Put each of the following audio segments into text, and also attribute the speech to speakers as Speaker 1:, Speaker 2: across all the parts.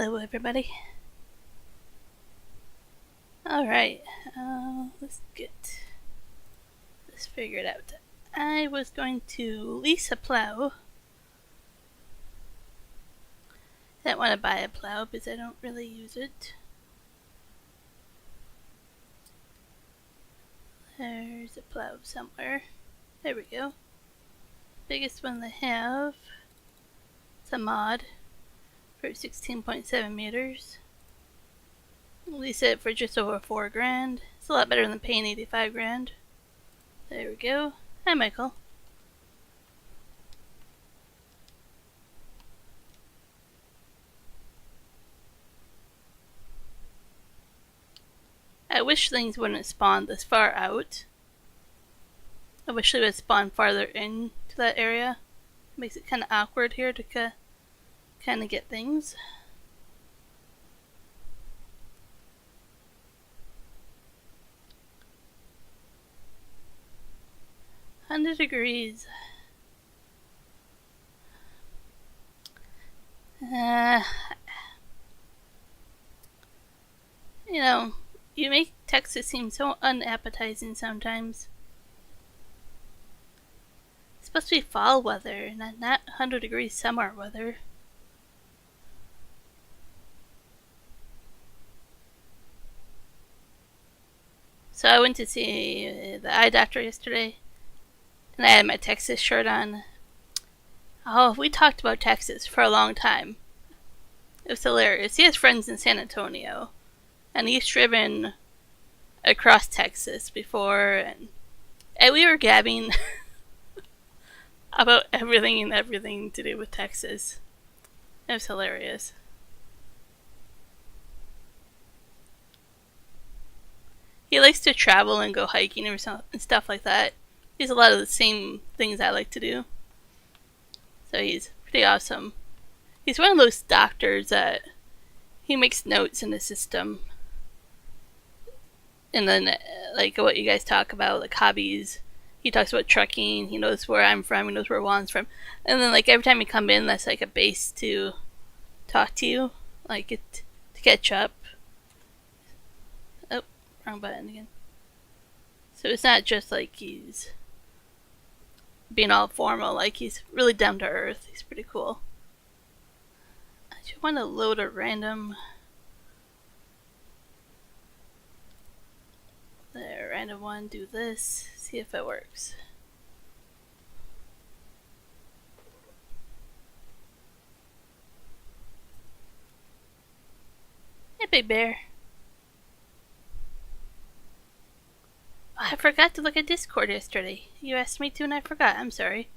Speaker 1: Hello, everybody. Alright, let's get this figured out. I was going to lease a plow. I didn't want to buy a plow because I don't really use it. There's a plow somewhere. There we go. Biggest one they have. It's a mod for 16.7 meters. Lease it for just over $4,000. It's a lot better than paying $85,000. There we go. Hi, Michael. I wish things wouldn't spawn this far out. I wish they would spawn farther into that area. It makes it kind of awkward here to kind of get things. $100. You know, you make Texas seem so unappetizing sometimes. It's supposed to be fall weather, not 100-degree summer weather. So I went to see the eye doctor yesterday, and I had my Texas shirt on. Oh, we talked about Texas for a long time. It was hilarious. He has friends in San Antonio, and he's driven across Texas before, and we were gabbing about everything to do with Texas. It was hilarious. He likes to travel and go hiking and stuff like that. He has a lot of the same things I like to do. So he's pretty awesome. He's one of those doctors that he makes notes in the system. And then, like what you guys talk about, like hobbies. He talks about trucking. He knows where I'm from. He knows where Juan's from. And then, like, every time you come in, that's like a base to talk to you. Like, to catch up. Oh, wrong button again. So it's not just like he's being all formal. Like, he's really down to earth. He's pretty cool. I just want to load a random... There, random one, do this, see if it works. Hey, Big Bear. Oh, I forgot to look at Discord yesterday. You asked me to and I forgot. I'm sorry.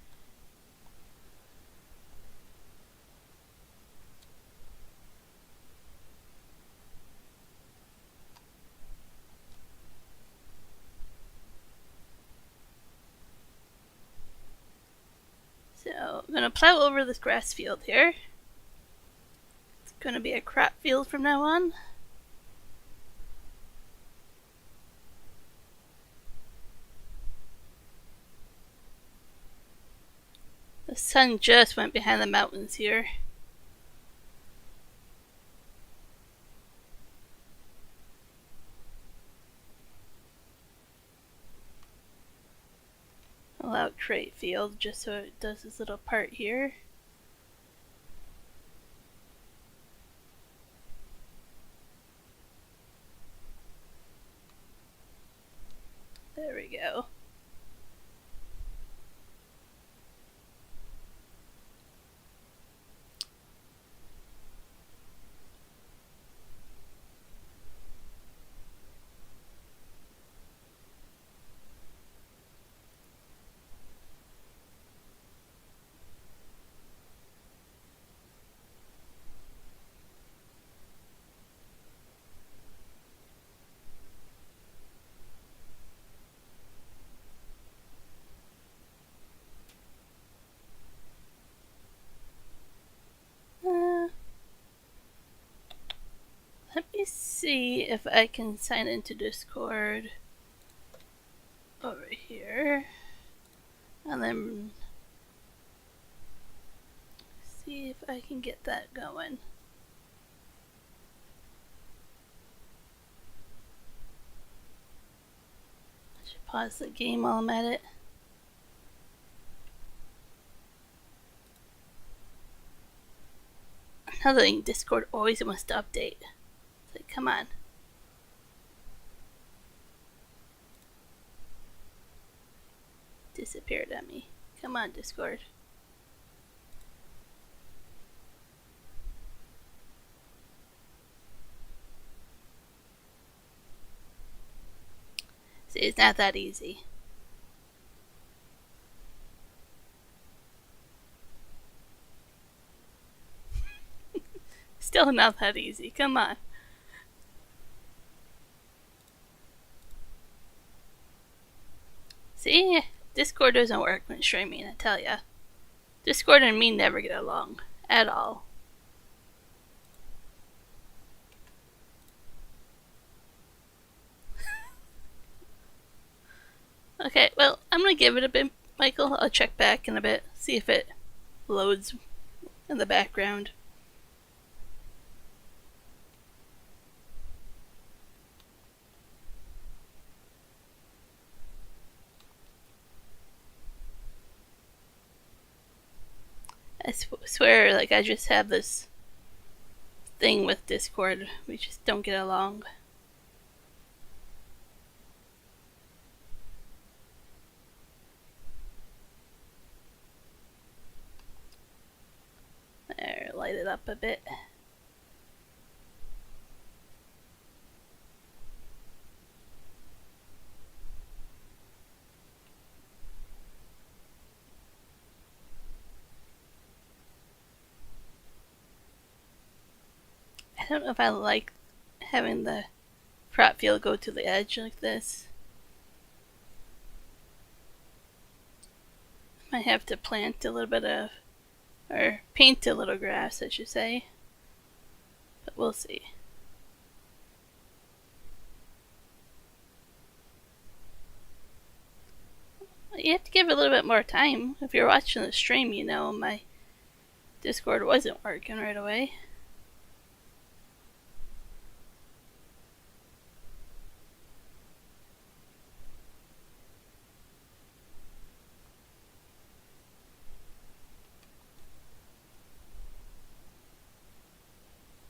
Speaker 1: So, I'm going to plow over this grass field here. It's going to be a crop field from now on. The sun just went behind the mountains here. Allow create field just so it does this little part here. There we go. Let me see if I can sign into Discord over here. And then see if I can get that going. Should pause the game while I'm at it. Another thing, Discord always wants to update. It's like, come on. Disappeared on me. Come on, Discord. See, it's not that easy. Still not that easy. Come on. See? Discord doesn't work when streaming, I tell ya. Discord and me never get along. At all. Okay, well, I'm gonna give it a bit, Michael. I'll check back in a bit, see if it loads in the background. I swear, like, I just have this thing with Discord. We just don't get along. There, light it up a bit. I don't know if I like having the prop field go to the edge like this. Might have to plant a little bit of, or paint a little grass, I should say. But we'll see. You have to give it a little bit more time. If you're watching the stream, you know my Discord wasn't working right away.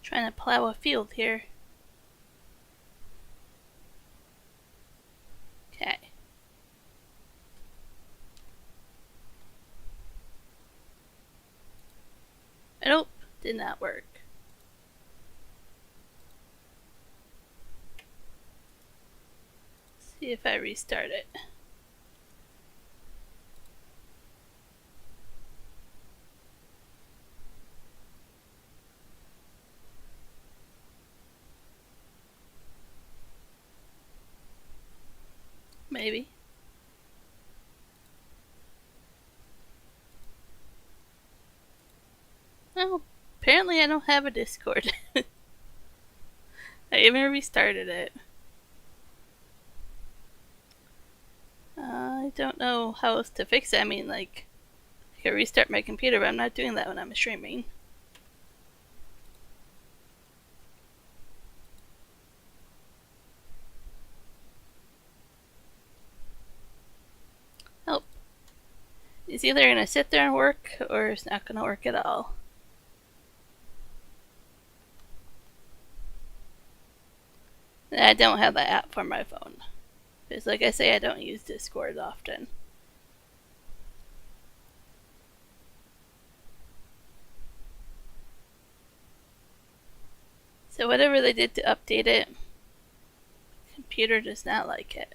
Speaker 1: Trying to plow a field here. Okay. Nope, did not work. See if I restart it. Maybe. Oh, apparently I don't have a Discord. I even restarted it. I don't know how else to fix it. I mean, like, I can restart my computer, but I'm not doing that when I'm streaming. Oh. It's either going to sit there and work, or it's not going to work at all. I don't have the app for my phone. Because like I say, I don't use Discord often. So whatever they did to update it, the computer does not like it.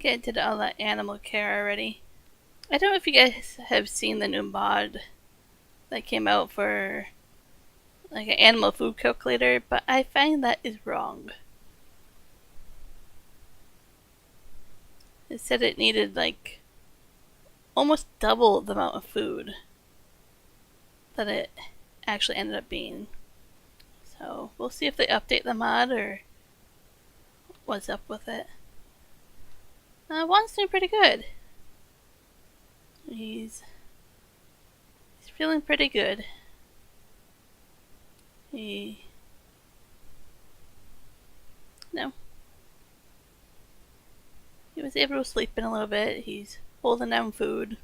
Speaker 1: I did all that animal care already. I don't know if you guys have seen the new mod that came out for like an animal food calculator, but I find that is wrong. It said it needed like almost double the amount of food that it actually ended up being. So we'll see if they update the mod or what's up with it. Juan's doing pretty good. He's feeling pretty good. No. He was able to sleep in a little bit. He's holding down food.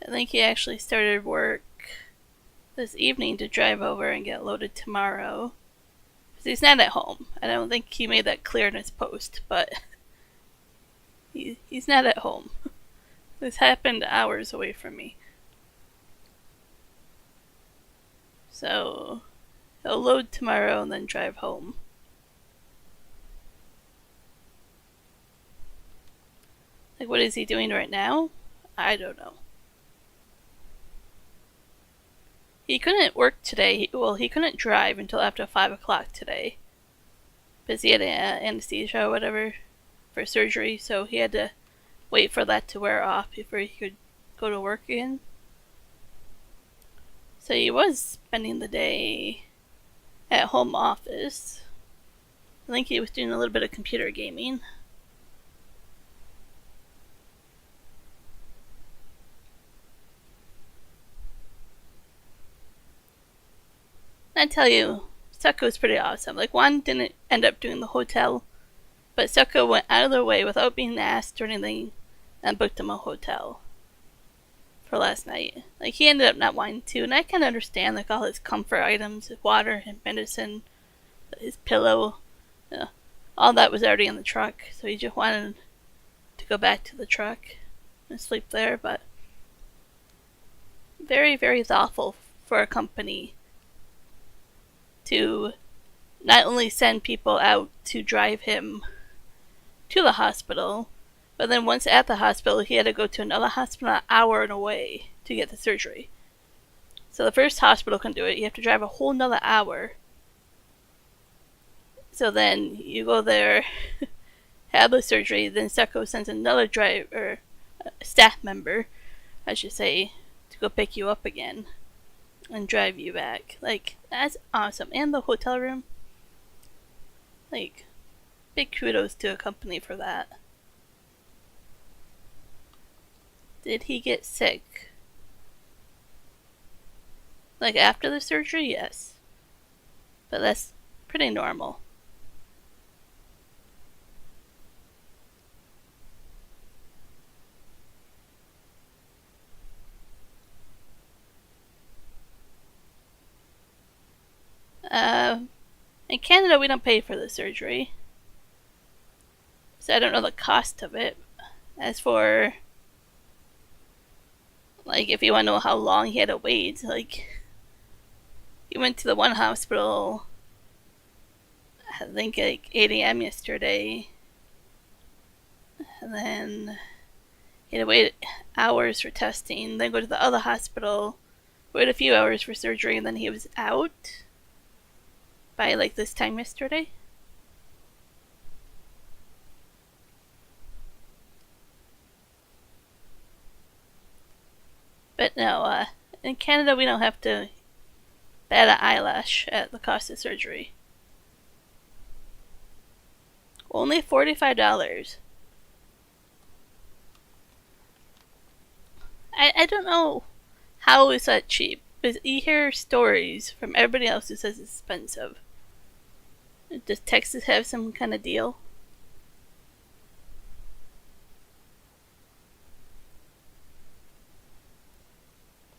Speaker 1: I think he actually started work this evening to drive over and get loaded tomorrow. Because he's not at home. I don't think he made that clear in his post, but he's not at home. This happened hours away from me. So he'll load tomorrow and then drive home. Like, what is he doing right now? I don't know. He couldn't work today. Well, he couldn't drive until after 5 o'clock today. Because he had anesthesia or whatever for surgery, so he had to wait for that to wear off before he could go to work again. So he was spending the day at home office. I think he was doing a little bit of computer gaming. I tell you, Succo's pretty awesome. Like, Juan didn't end up doing the hotel, but Succo went out of their way without being asked or anything and booked him a hotel for last night. Like, he ended up not wanting to, and I can understand, like, all his comfort items, his water, his medicine, his pillow, all that was already in the truck, so he just wanted to go back to the truck and sleep there, but very, very thoughtful for a company to not only send people out to drive him to the hospital, but then once at the hospital, he had to go to another hospital an hour and away to get the surgery. So the first hospital can do it. You have to drive a whole nother hour. So then you go there, have the surgery, then Succo sends another driver, staff member, I should say, to go pick you up again and drive you back. Like, that's awesome. And the hotel room. Like, big kudos to a company for that. Did he get sick? Like, after the surgery? Yes. But that's pretty normal. In Canada, we don't pay for the surgery, so I don't know the cost of it. As for, like, if you want to know how long he had to wait, like, he went to the one hospital, I think, like 8 a.m. yesterday, and then he had to wait hours for testing, then go to the other hospital, wait a few hours for surgery, and then he was out by like this time yesterday. But no, in Canada we don't have to bat an eyelash at the cost of surgery. Only $45. I don't know how is that cheap, because you hear stories from everybody else who says it's expensive. Does Texas have some kind of deal?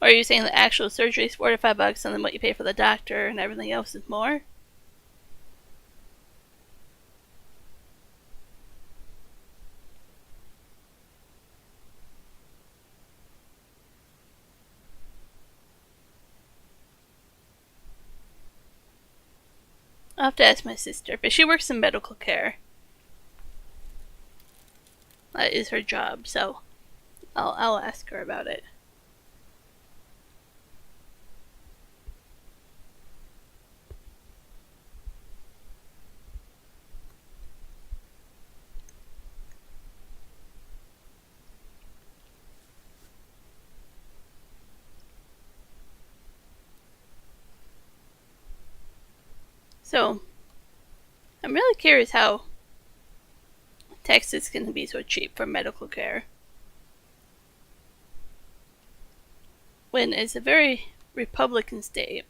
Speaker 1: Or are you saying the actual surgery is $45 and then what you pay for the doctor and everything else is more? I'll have to ask my sister, but she works in medical care. That is her job, so I'll ask her about it. So, I'm really curious how Texas can be so cheap for medical care when it's a very Republican state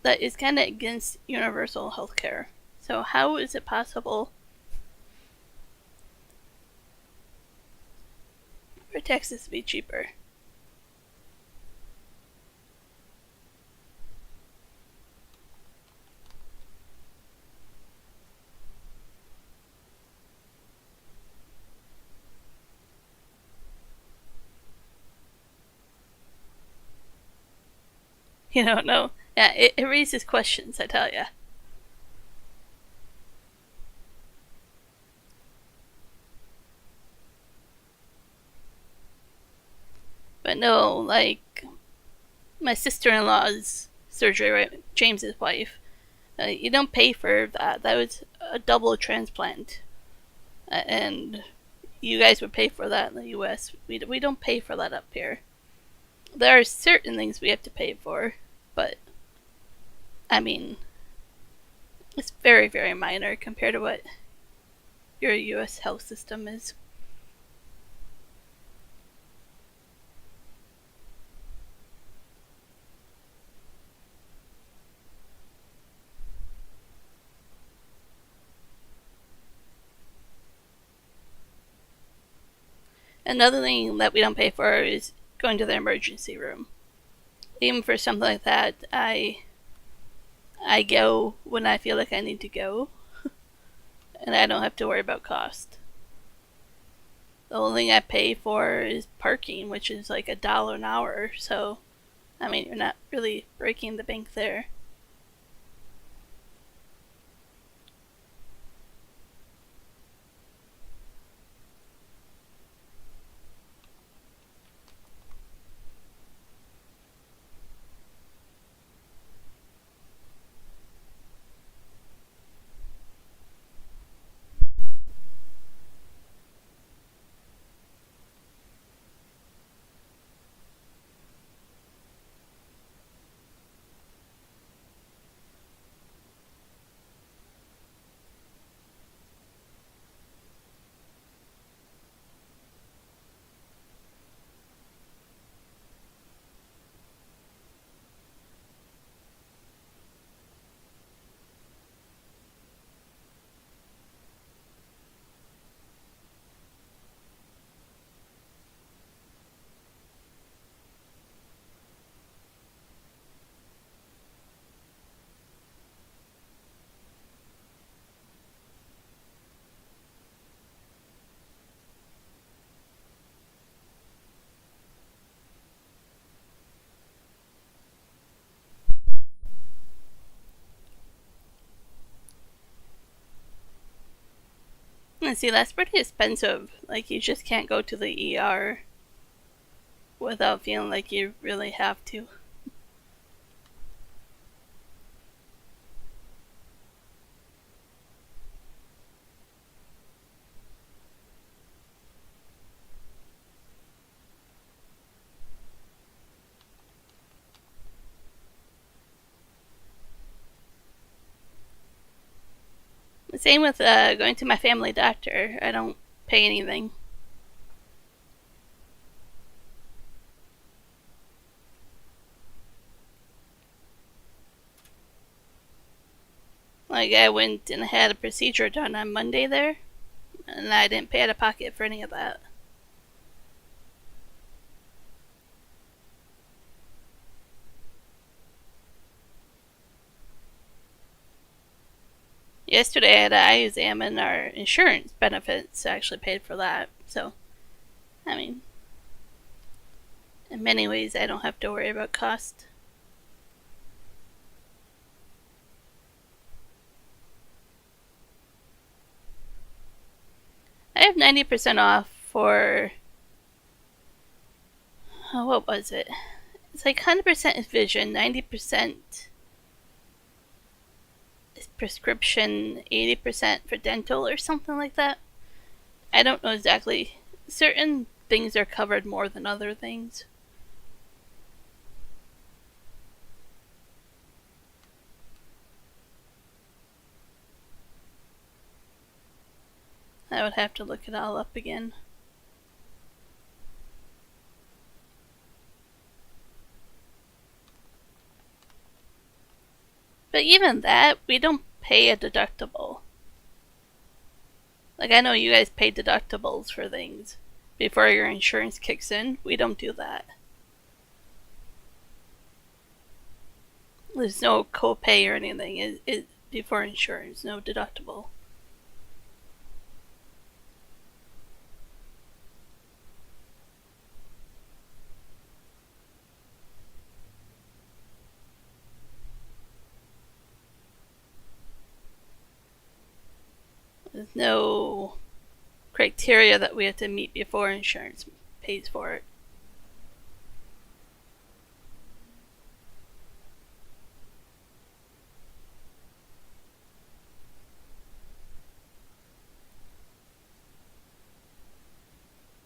Speaker 1: that is kind of against universal health care. So, how is it possible for Texas to be cheaper? You don't know. Yeah, it raises questions, I tell ya. But no, like my sister-in-law's surgery, right? James's wife. You don't pay for that. That was a double transplant, and you guys would pay for that in the U.S. We don't pay for that up here. There are certain things we have to pay for, but I mean, it's very, very minor compared to what your U.S. health system is. Another thing that we don't pay for is going to the emergency room. Even for something like that, I go when I feel like I need to go, and I don't have to worry about cost. The only thing I pay for is parking, which is like $1 an hour. So, I mean, you're not really breaking the bank there. And see, that's pretty expensive. Like, you just can't go to the ER without feeling like you really have to. Same with going to my family doctor. I don't pay anything. Like, I went and had a procedure done on Monday there, and I didn't pay out of pocket for any of that. Yesterday I had an eye exam, and our insurance benefits actually paid for that. So, I mean, in many ways, I don't have to worry about cost. I have 90% off for, oh, what was it? It's like 100% is vision, 90% is prescription, 80% for dental or something like that. I don't know exactly. Certain things are covered more than other things. I would have to look it all up again. But even that, we don't pay a deductible. Like, I know you guys pay deductibles for things before your insurance kicks in. We don't do that. There's no copay or anything before insurance, no deductible. There's no criteria that we have to meet before insurance pays for it.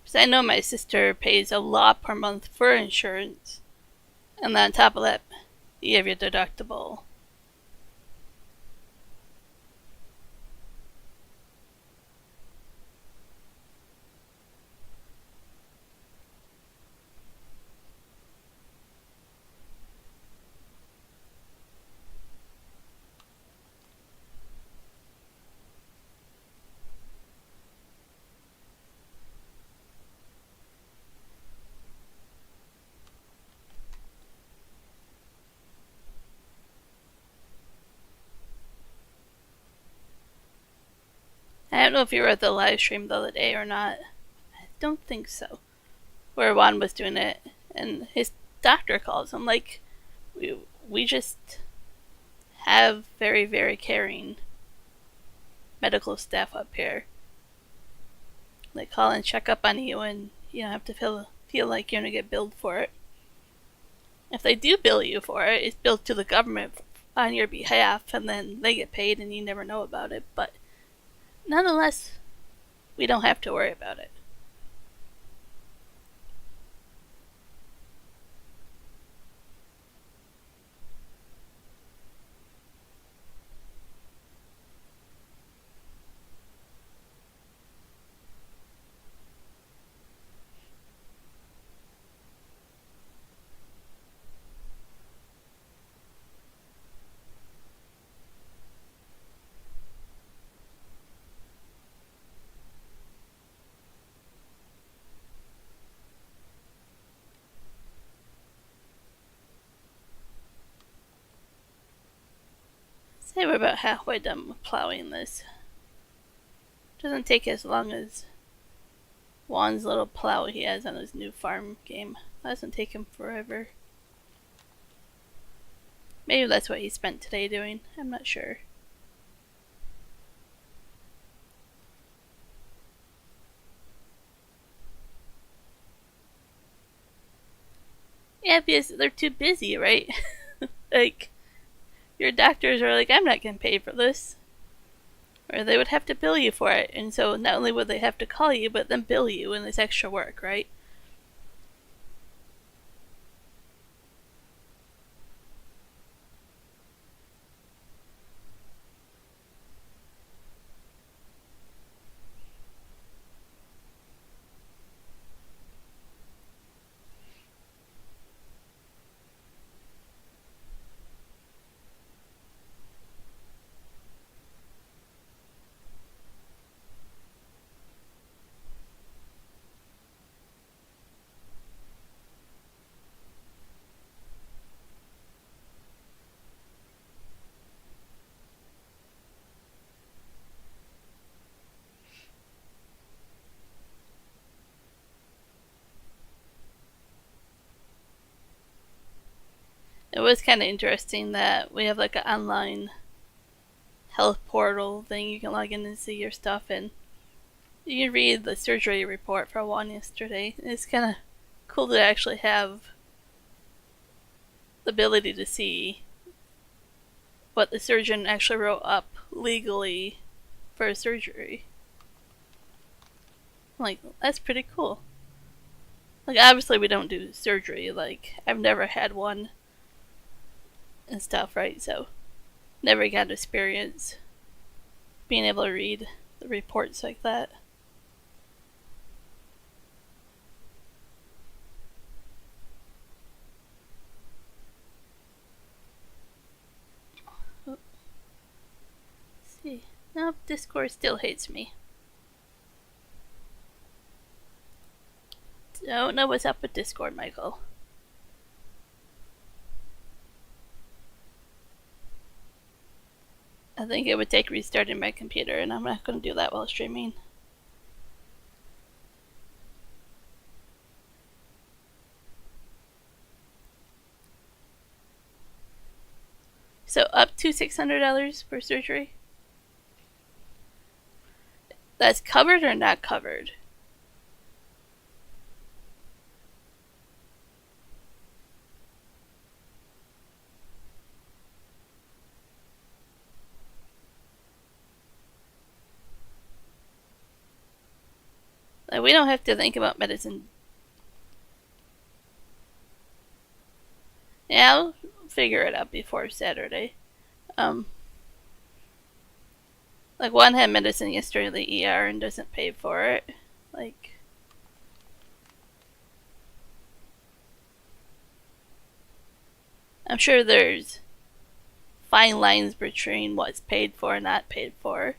Speaker 1: Because I know my sister pays a lot per month for insurance, and then on top of that, you have your deductible. I don't know if you were at the live stream the other day or not. I don't think so. Where Juan was doing it, and his doctor calls him. Like, we just have very, very caring medical staff up here. They call and check up on you, and you don't have to feel like you're gonna get billed for it. If they do bill you for it, it's billed to the government on your behalf, and then they get paid, and you never know about it. But nonetheless, we don't have to worry about it. Say we're about halfway done with plowing this. Doesn't take as long as Juan's little plow he has on his new farm game. Doesn't take him forever. Maybe that's what he spent today doing. I'm not sure. Yeah, because they're too busy, right? Like, your doctors are like, I'm not getting paid for this. Or they would have to bill you for it. And so not only would they have to call you, but then bill you, and it's extra work, right? It was kind of interesting that we have like an online health portal thing you can log in and see your stuff, and You can read the surgery report for one yesterday. It's kind of cool to actually have the ability to see what the surgeon actually wrote up legally for a surgery. Like, that's pretty cool. Like, obviously we don't do surgery. Like, I've never had one and stuff, right? So, never got experience being able to read the reports like that. Oh, let's see. No, Discord still hates me. Don't know what's up with Discord, Michael. I think it would take restarting my computer, and I'm not going to do that while streaming. So up to $600 for surgery? That's covered or not covered? Like, we don't have to think about medicine. Yeah, I'll figure it out before Saturday. Like, one had medicine yesterday in the ER and doesn't pay for it. Like, I'm sure there's fine lines between what's paid for and not paid for.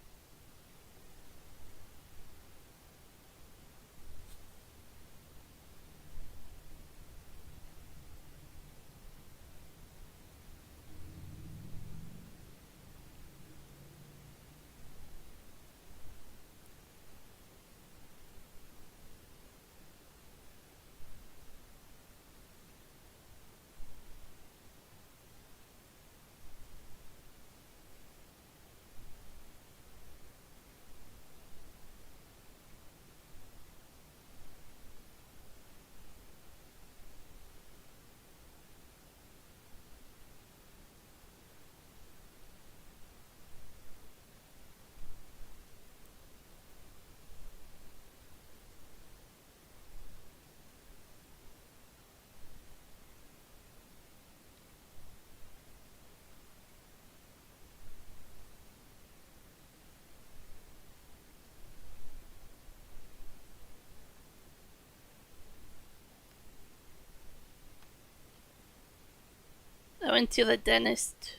Speaker 1: I went to the dentist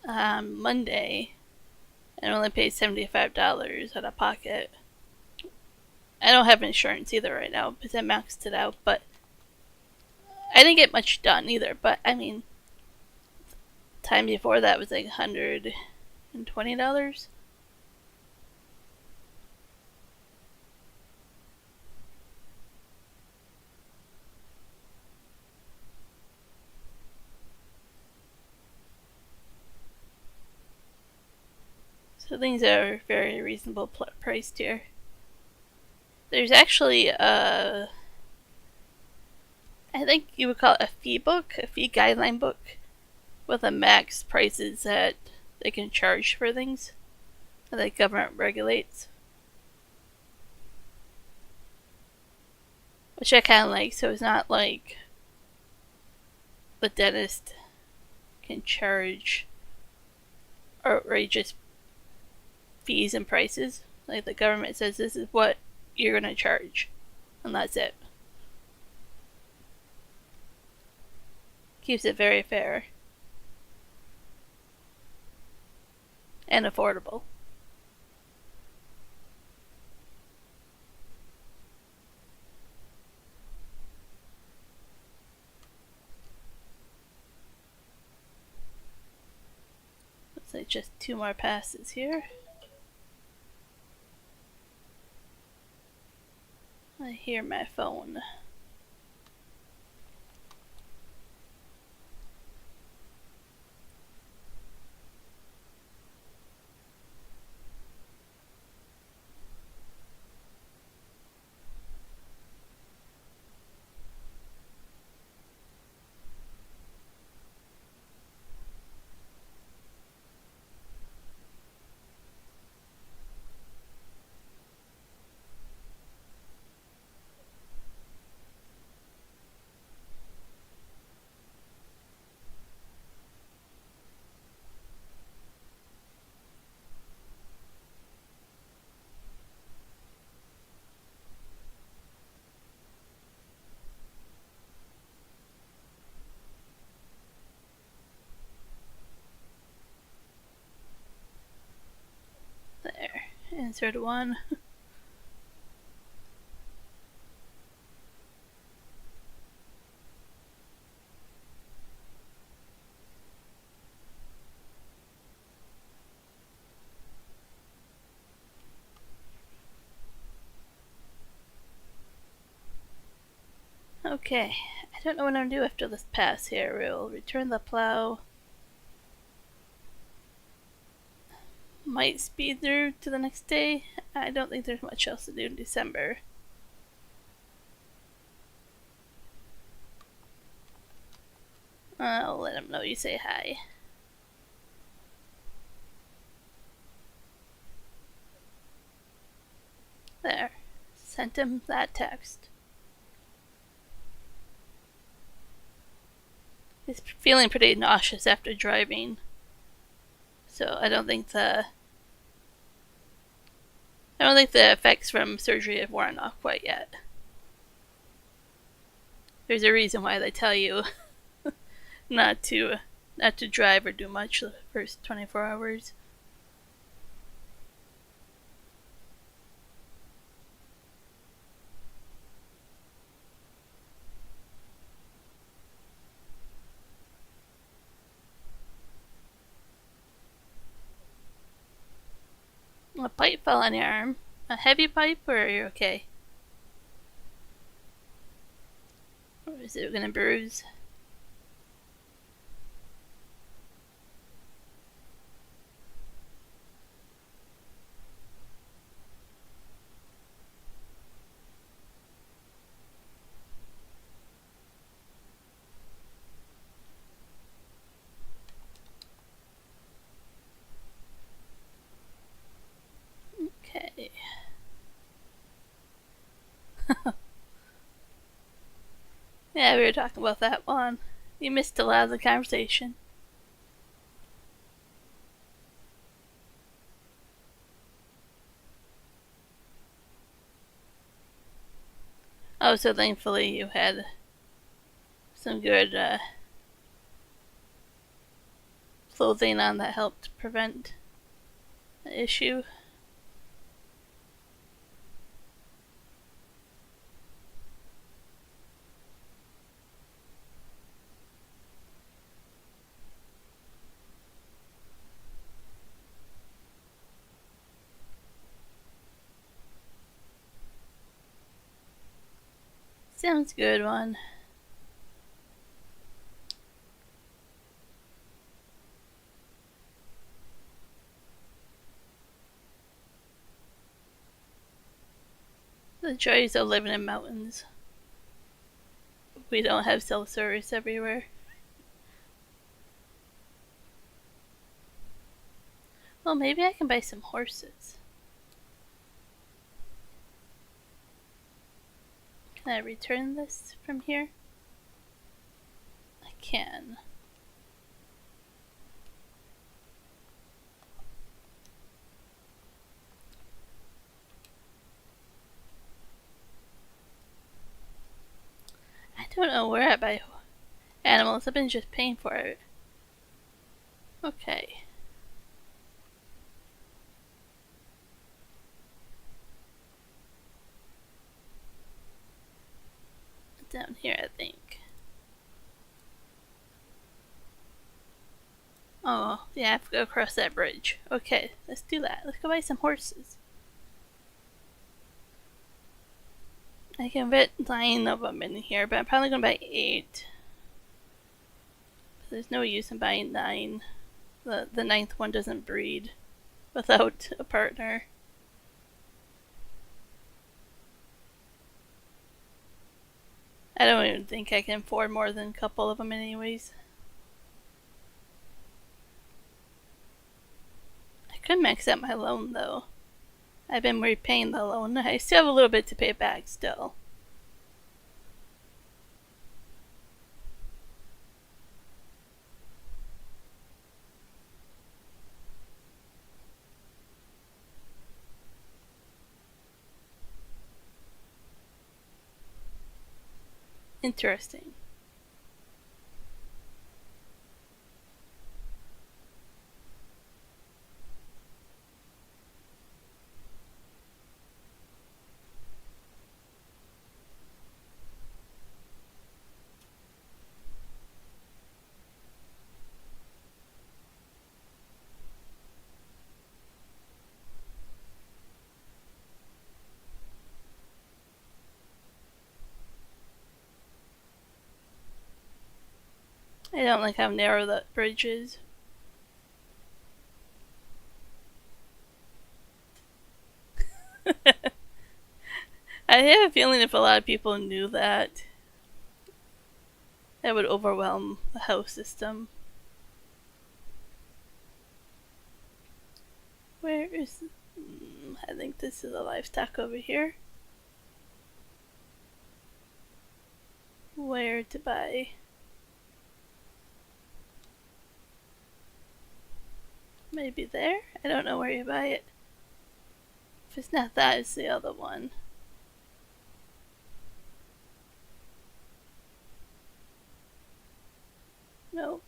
Speaker 1: Monday and only paid $75 out of pocket. I don't have insurance either right now because I maxed it out, but I didn't get much done either. But I mean, time before that was like $120. So things are very reasonable priced here. There's actually I think you would call it a fee book, a fee guideline book, with a max prices that they can charge for things that the government regulates. Which I kind of like, so it's not like the dentist can charge outrageous fees and prices. Like the government says this is what you're going to charge, and that's it. Keeps it very fair and affordable. Looks like just 2 more passes here. I hear my phone. Insert one. Okay, I don't know what I'm gonna do after this pass here. We'll return the plow. Might speed through to the next day. I don't think there's much else to do in December. I'll let him know you say hi. There. Sent him that text. He's feeling pretty nauseous after driving. So I don't think the effects from surgery have worn off quite yet. There's a reason why they tell you not to drive or do much the first 24 hours. A pipe fell on your arm. A heavy pipe, or are you okay? Or is it gonna bruise? Okay. Yeah, we were talking about that one. You missed a lot of the conversation. Oh, so thankfully you had some good clothing on that helped prevent the issue. Sounds good, one. The joys of living in mountains. We don't have cell service everywhere. Well, maybe I can buy some horses. Can I return this from here? I can. I don't know where I buy animals. I've been just paying for it. Okay. Down here, I think. Oh, yeah, I have to go across that bridge. Okay, let's do that. Let's go buy some horses. I can fit 9 of them in here, but I'm probably gonna buy 8. But there's no use in buying 9. The 9th one doesn't breed without a partner. I don't even think I can afford more than a couple of them anyways. I could max out my loan though. I've been repaying the loan. I still have a little bit to pay back still. Interesting. I don't like how narrow that bridge is. I have a feeling if a lot of people knew that, that would overwhelm the house system. Where is... I think this is a livestock over here. Where to buy? Maybe there? I don't know where you buy it. If it's not that, it's the other one. Nope.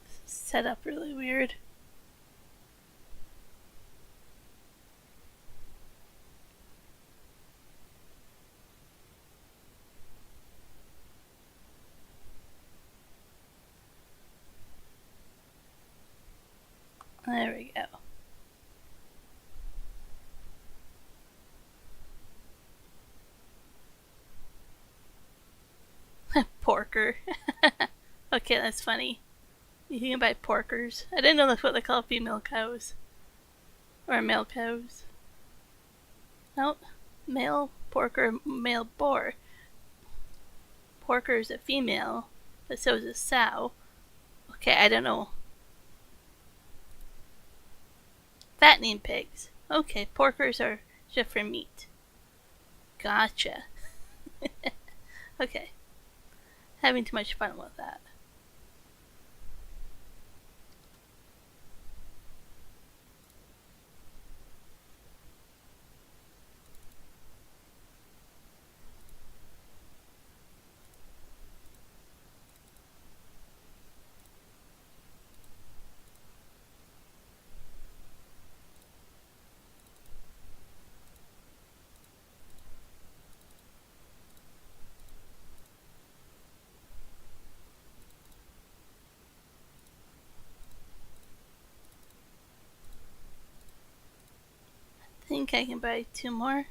Speaker 1: This is set up really weird. There we go. Porker. Okay, that's funny. You can buy porkers. I didn't know that's what they call female cows. Or male cows. Nope. Male porker, male boar. Porker is a female, but so is a sow. Okay, I don't know. Fattening pigs. Okay, porkers are just for meat. Gotcha. Okay. Having too much fun with that. I think I can buy 2 more.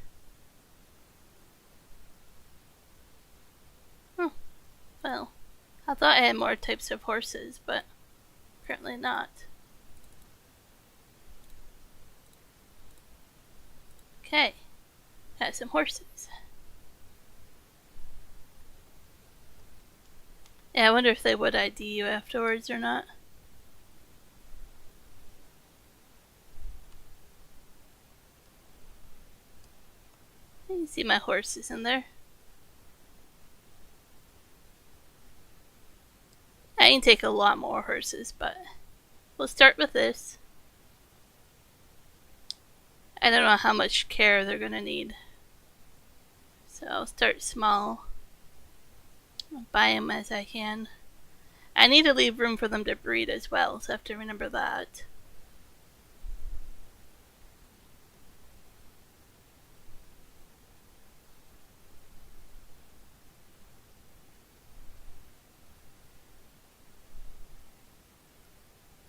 Speaker 1: Well, I thought I had more types of horses, but apparently not. Okay, got some horses. Yeah, I wonder if they would ID you afterwards or not. You can see my horses in there. I can take a lot more horses, but we'll start with this. I don't know how much care they're gonna need. So I'll start small. I'll buy them as I can. I need to leave room for them to breed as well, so I have to remember that.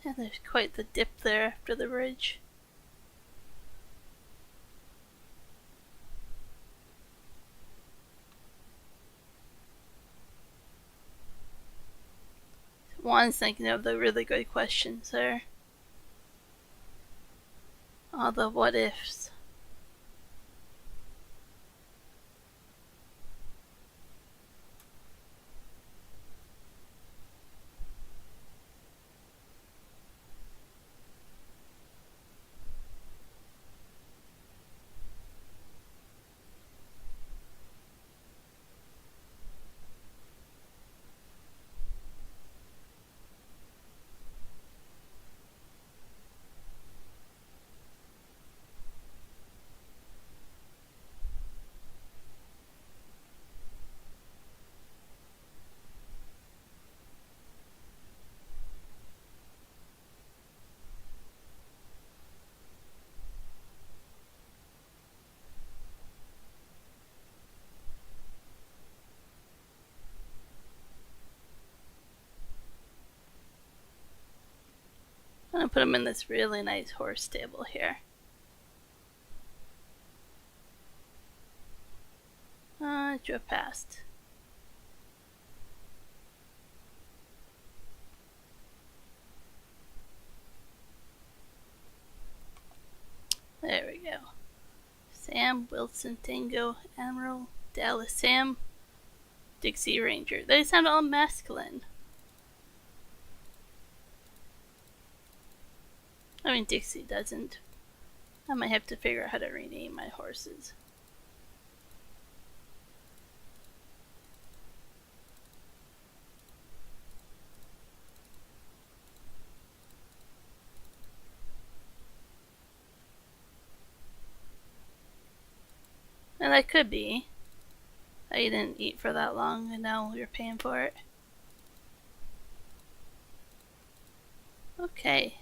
Speaker 1: Yeah, there's quite the dip there after the bridge. Juan's thinking of the really good questions there. All the what ifs. I'm gonna put them in this really nice horse stable here. I drove past. There we go. Sam, Wilson, Tango, Admiral, Dallas, Sam, Dixie Ranger. They sound all masculine. I mean, Dixie doesn't. I might have to figure out how to rename my horses. And that could be that you didn't eat for that long and now you're paying for it. Okay.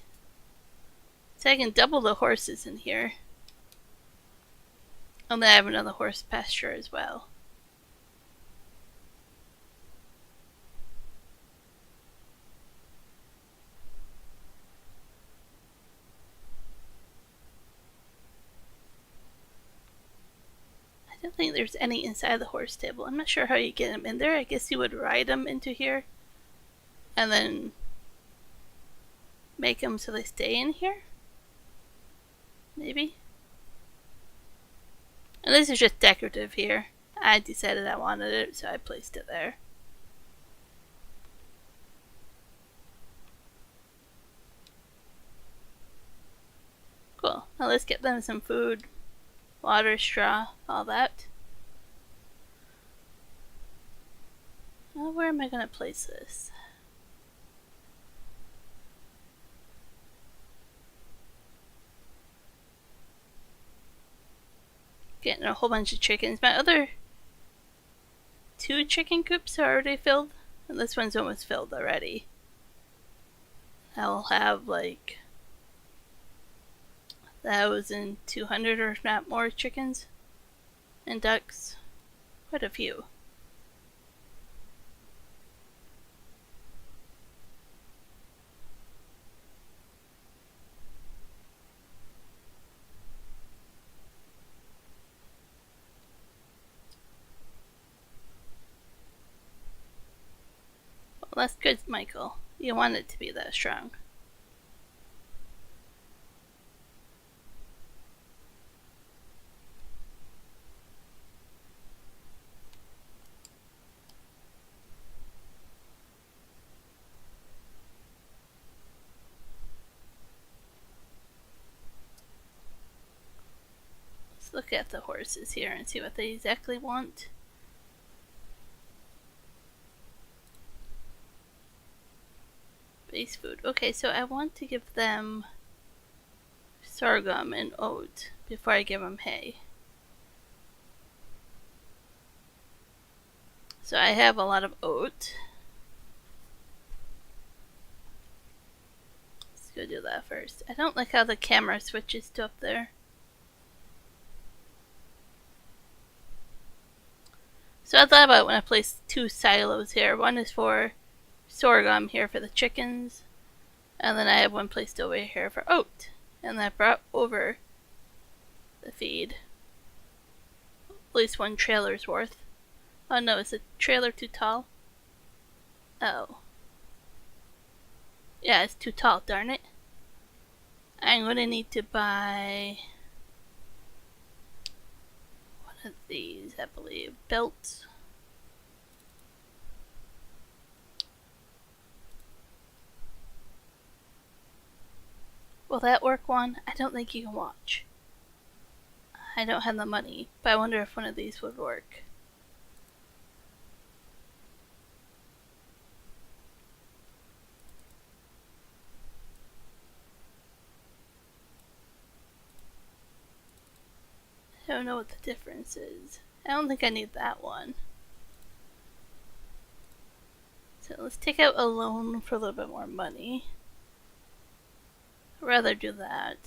Speaker 1: So I can double the horses in here. And then I have another horse pasture as well. I don't think there's any inside the horse stable. I'm not sure how you get them in there. I guess you would ride them into here and then make them so they stay in here? Maybe? And this is just decorative here. I decided I wanted it, so I placed it there. Cool. Now let's get them some food, water, straw, all that. Now where am I going to place this? Getting a whole bunch of chickens. My other 2 chicken coops are already filled, and this one's almost filled already. I'll have like 1,200 or not more chickens and ducks. Quite a few. Well, that's good, Michael. You want it to be that strong. Let's look at the horses here and see what they exactly want. Base food. Okay, so I want to give them sorghum and oat before I give them hay. So I have a lot of oat. Let's go do that first. I don't like how the camera switches to up there. So I thought about when I placed 2 silos here. One is for sorghum here for the chickens, and then I have one placed over here for oat. And I brought over the feed. At least 1 trailer's worth. Oh no, is the trailer too tall? Oh. Yeah, it's too tall, darn it. I'm gonna need to buy one of these, I believe. Belts. Will that work, Juan? I don't think you can watch. I don't have the money, but I wonder if one of these would work. I don't know what the difference is. I don't think I need that one. So let's take out a loan for a little bit more money. I'd rather do that.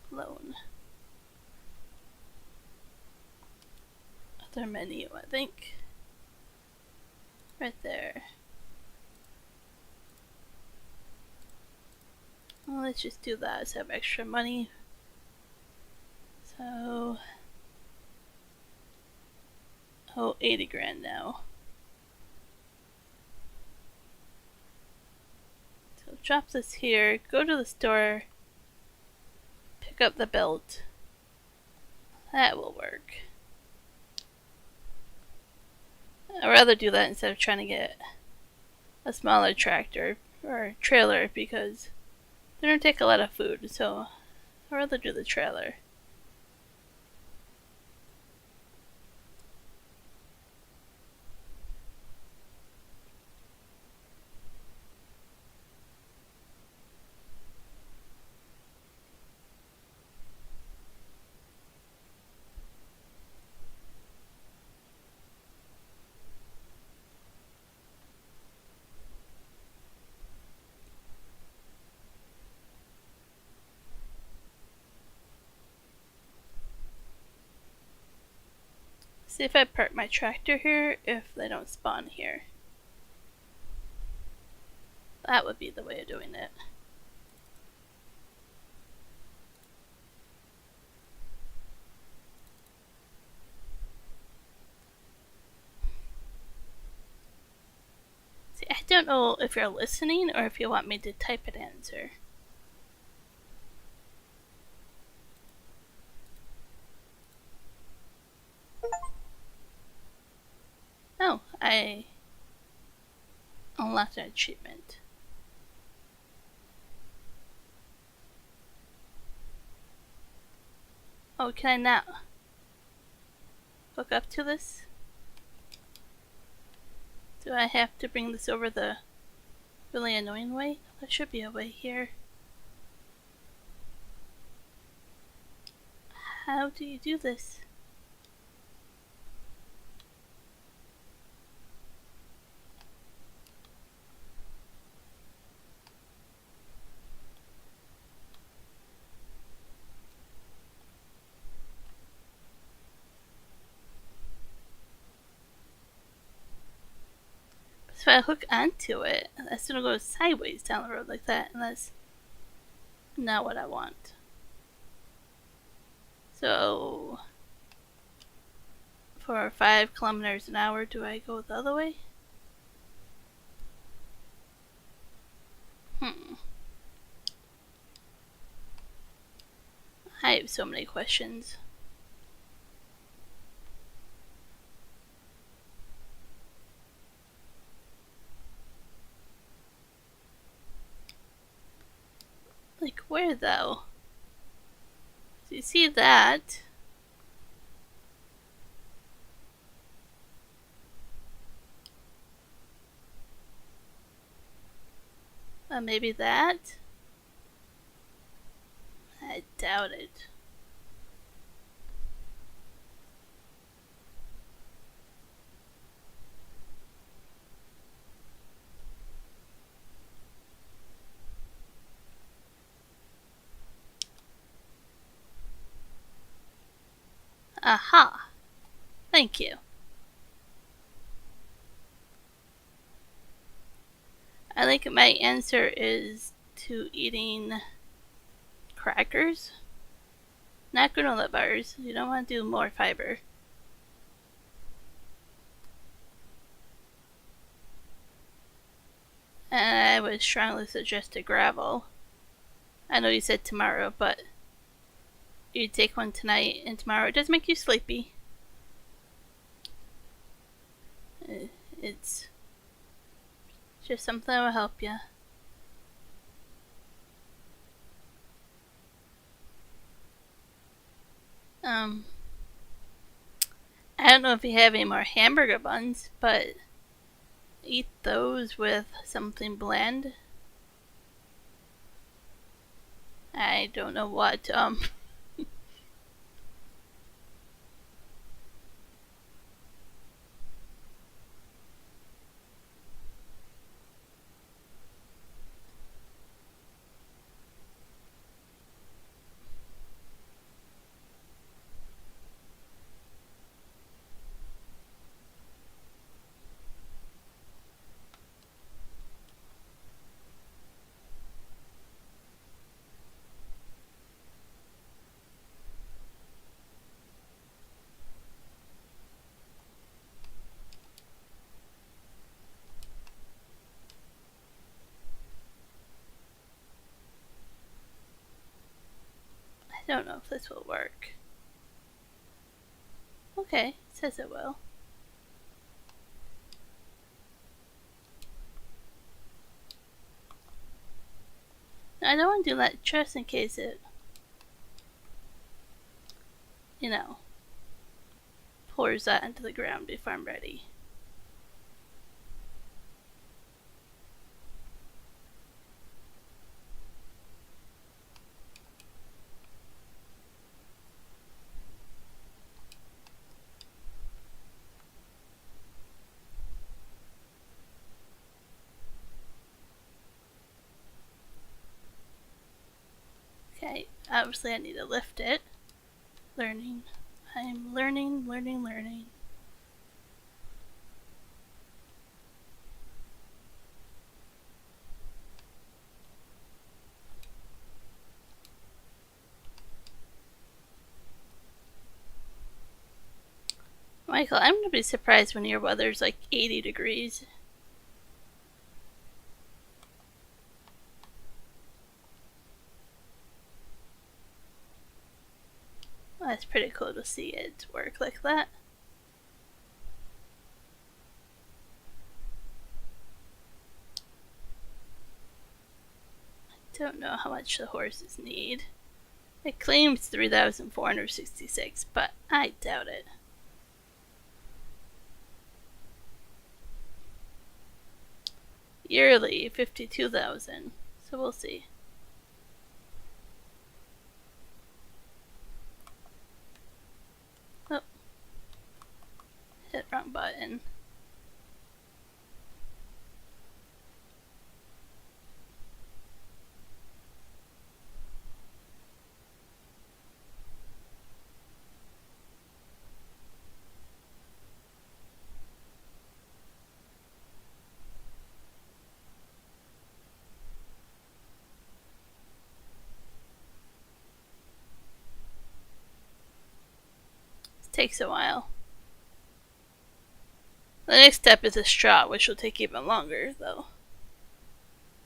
Speaker 1: Loan. Other menu, I think. Right there. Well, let's just do that so I have extra money. So So, oh, 80 grand now. So drop this here, go to the store, pick up the belt. That will work. I'd rather do that instead of trying to get a smaller tractor or trailer because they don't take a lot of food, so I'd rather do the trailer. See if I park my tractor here, if they don't spawn here. That would be the way of doing it. See, I don't know if you're listening or if you want me to type an answer. Oh, I unlocked an achievement. Oh, can I now hook up to this? Do I have to bring this over the really annoying way? There should be a way here. How do you do this? So if I hook onto it, that's gonna go sideways down the road like that, and that's not what I want. So, for 5 kilometers an hour, do I go the other way? I have so many questions. Like, where though? So you see that? Maybe that? I doubt it. Aha! Thank you. I think my answer is to eating crackers. Not granola bars. You don't want to do more fiber. And I would strongly suggest a gravel. I know you said tomorrow, but you take one tonight and tomorrow. It does make you sleepy. It's just something that will help you. I don't know if you have any more hamburger buns, but eat those with something bland. I don't know what. I don't know if this will work. Okay, it says it will. I don't want to do that just in case it, you know, pours that into the ground before I'm ready. Okay, obviously I need to lift it. Learning. I'm learning. Michael, I'm gonna be surprised when your weather's like 80 degrees. Well, that's pretty cool to see it work like that. I don't know how much the horses need. It claims 3,466, but I doubt it. Yearly, 52,000. So we'll see. Oh. Hit wrong button. Takes a while. The next step is a straw, which will take even longer, though.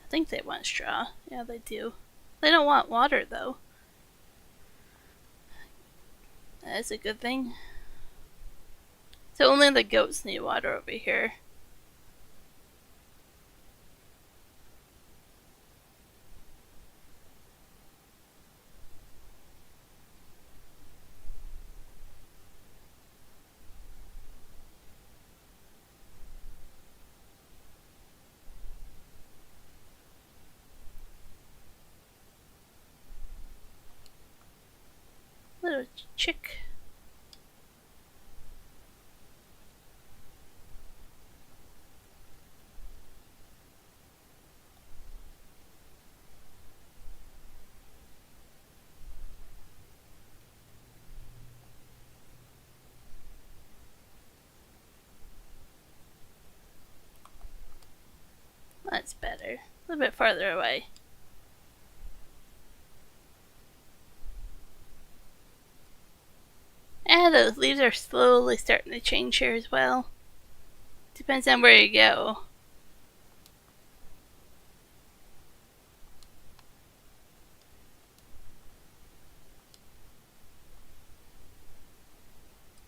Speaker 1: I think they want straw. Yeah, they do. They don't want water, though. That is a good thing. So only the goats need water over here. Little chick. That's better. A little bit farther away. And those leaves are slowly starting to change here as well. Depends on where you go.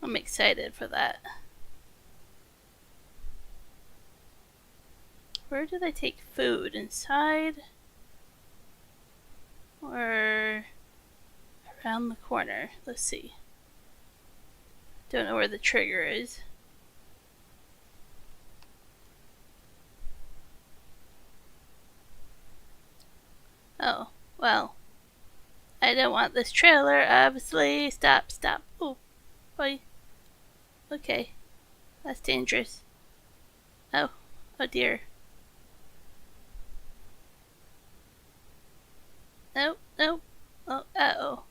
Speaker 1: I'm excited for that. Where do they take food? Inside? Or around the corner? Let's see. Don't know where the trigger is. Oh, well. I don't want this trailer, obviously. Stop. Oh, boy. Okay. That's dangerous. Oh dear. No. Oh, uh-oh.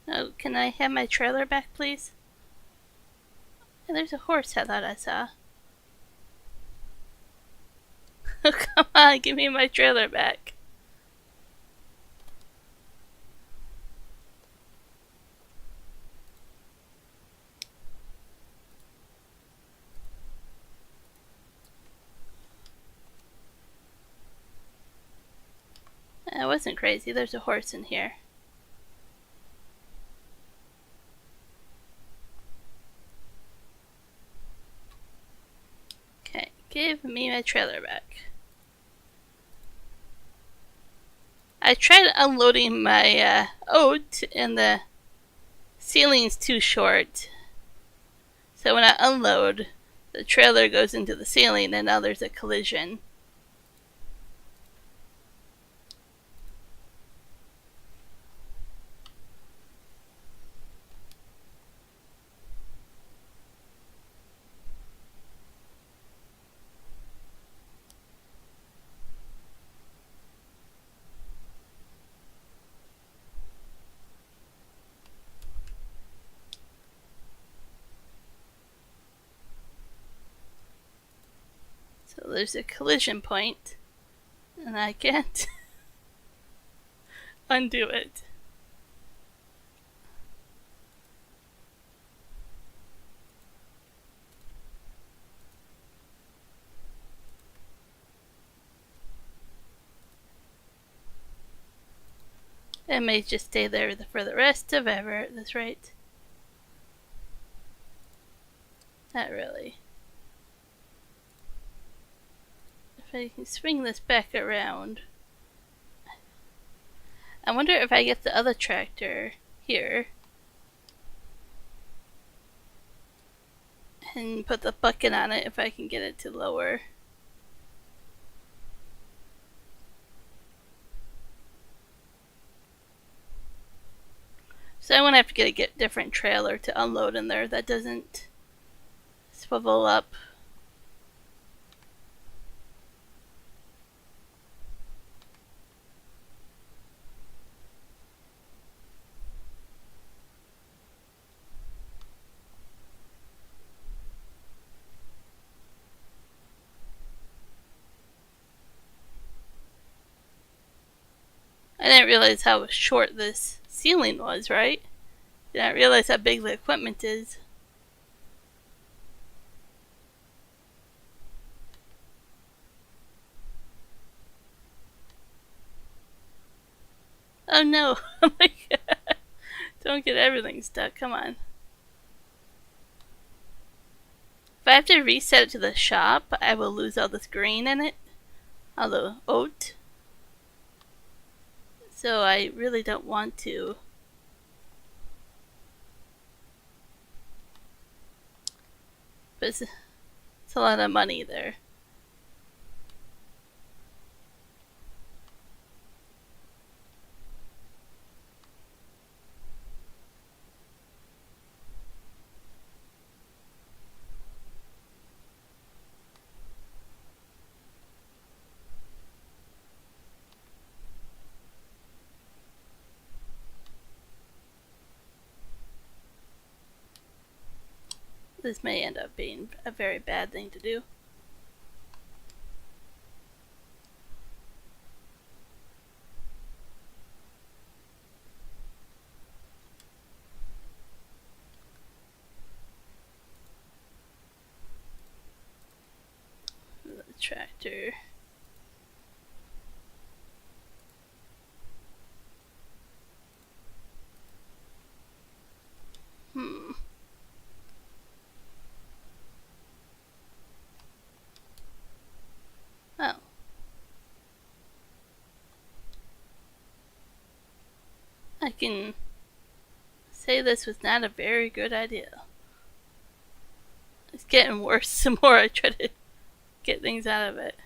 Speaker 1: Oh, can I have my trailer back, please? And there's a horse I thought I saw. Come on, give me my trailer back. wasn't crazy. There's a horse in here. Okay, give me my trailer back. I tried unloading my oat and the ceiling's too short. So when I unload, the trailer goes into the ceiling and now there's a collision. So there's a collision point, and I can't undo it. It may just stay there for the rest of ever at this rate. Not really. If I can swing this back around. I wonder if I get the other tractor here and put the bucket on it, if I can get it to lower. So I won't have to get a different trailer to unload in there that doesn't swivel up. I didn't realize how short this ceiling was, right? Didn't realize how big the equipment is. Oh no! Oh my god! Don't get everything stuck, come on. If I have to reset it to the shop, I will lose all this grain in it. All the oat. So I really don't want to. But it's a lot of money there. This may end up being a very bad thing to do. The tractor. Oh. I can say this was not a very good idea. It's getting worse the more I try to get things out of it.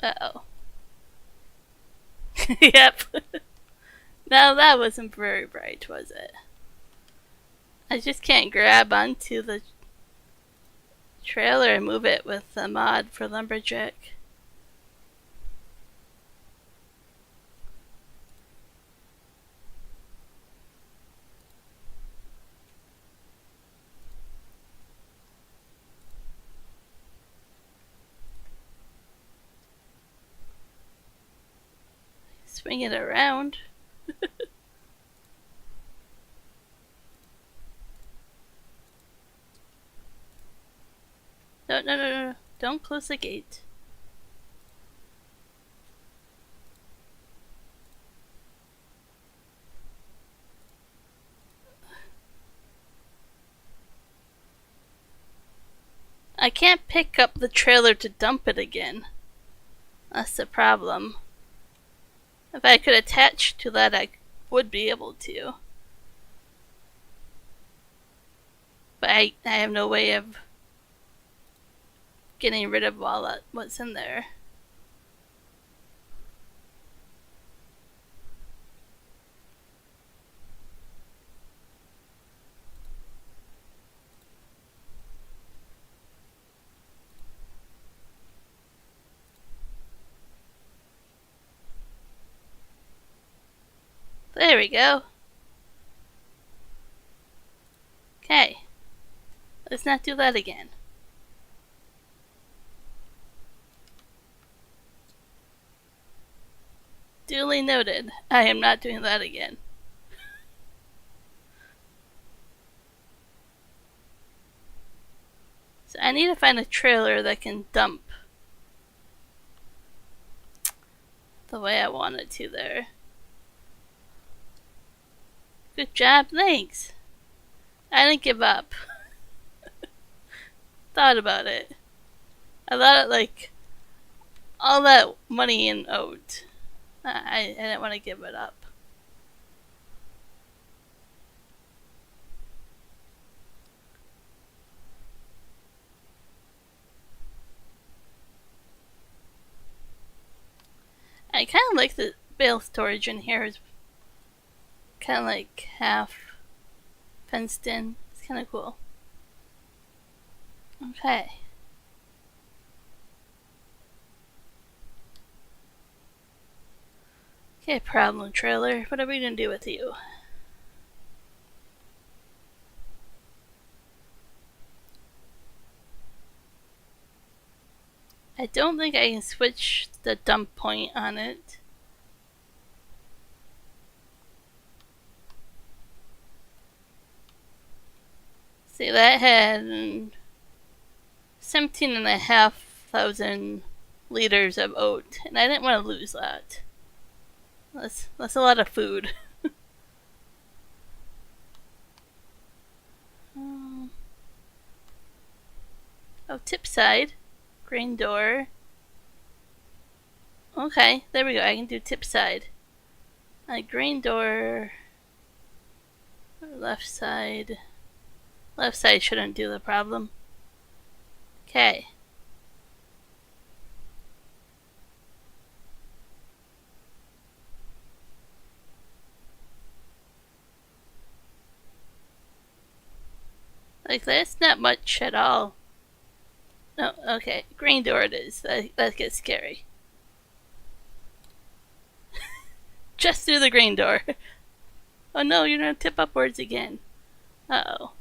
Speaker 1: Uh-oh. Yep. Now that wasn't very bright, was it? I just can't grab onto the trailer and move it with the mod for Lumberjack. Swing it around. Don't close the gate. I can't pick up the trailer to dump it again. That's the problem. If I could attach to that, I would be able to. But I have no way of getting rid of all that what's in there. There we go. Okay. Let's not do that again. Duly noted. I am not doing that again. So I need to find a trailer that can dump the way I want it to there. Good job, thanks. I didn't give up. Thought about it. I thought like all that money in owed. I didn't want to give it up. I kind of like the bale storage in here. It's kind of like half fenced in. It's kind of cool. Okay. Okay, problem trailer. What are we gonna do with you? I don't think I can switch the dump point on it. See, that had 17,500 liters of oat, and I didn't want to lose that. That's a lot of food. Oh, tip side. Green door. Okay, there we go. I can do tip side. Green door. Left side. Left side shouldn't do the problem. Okay. Like, that's not much at all. No, okay. Green door it is. That gets scary. Just through the green door. Oh no, you're gonna tip upwards again. Uh-oh.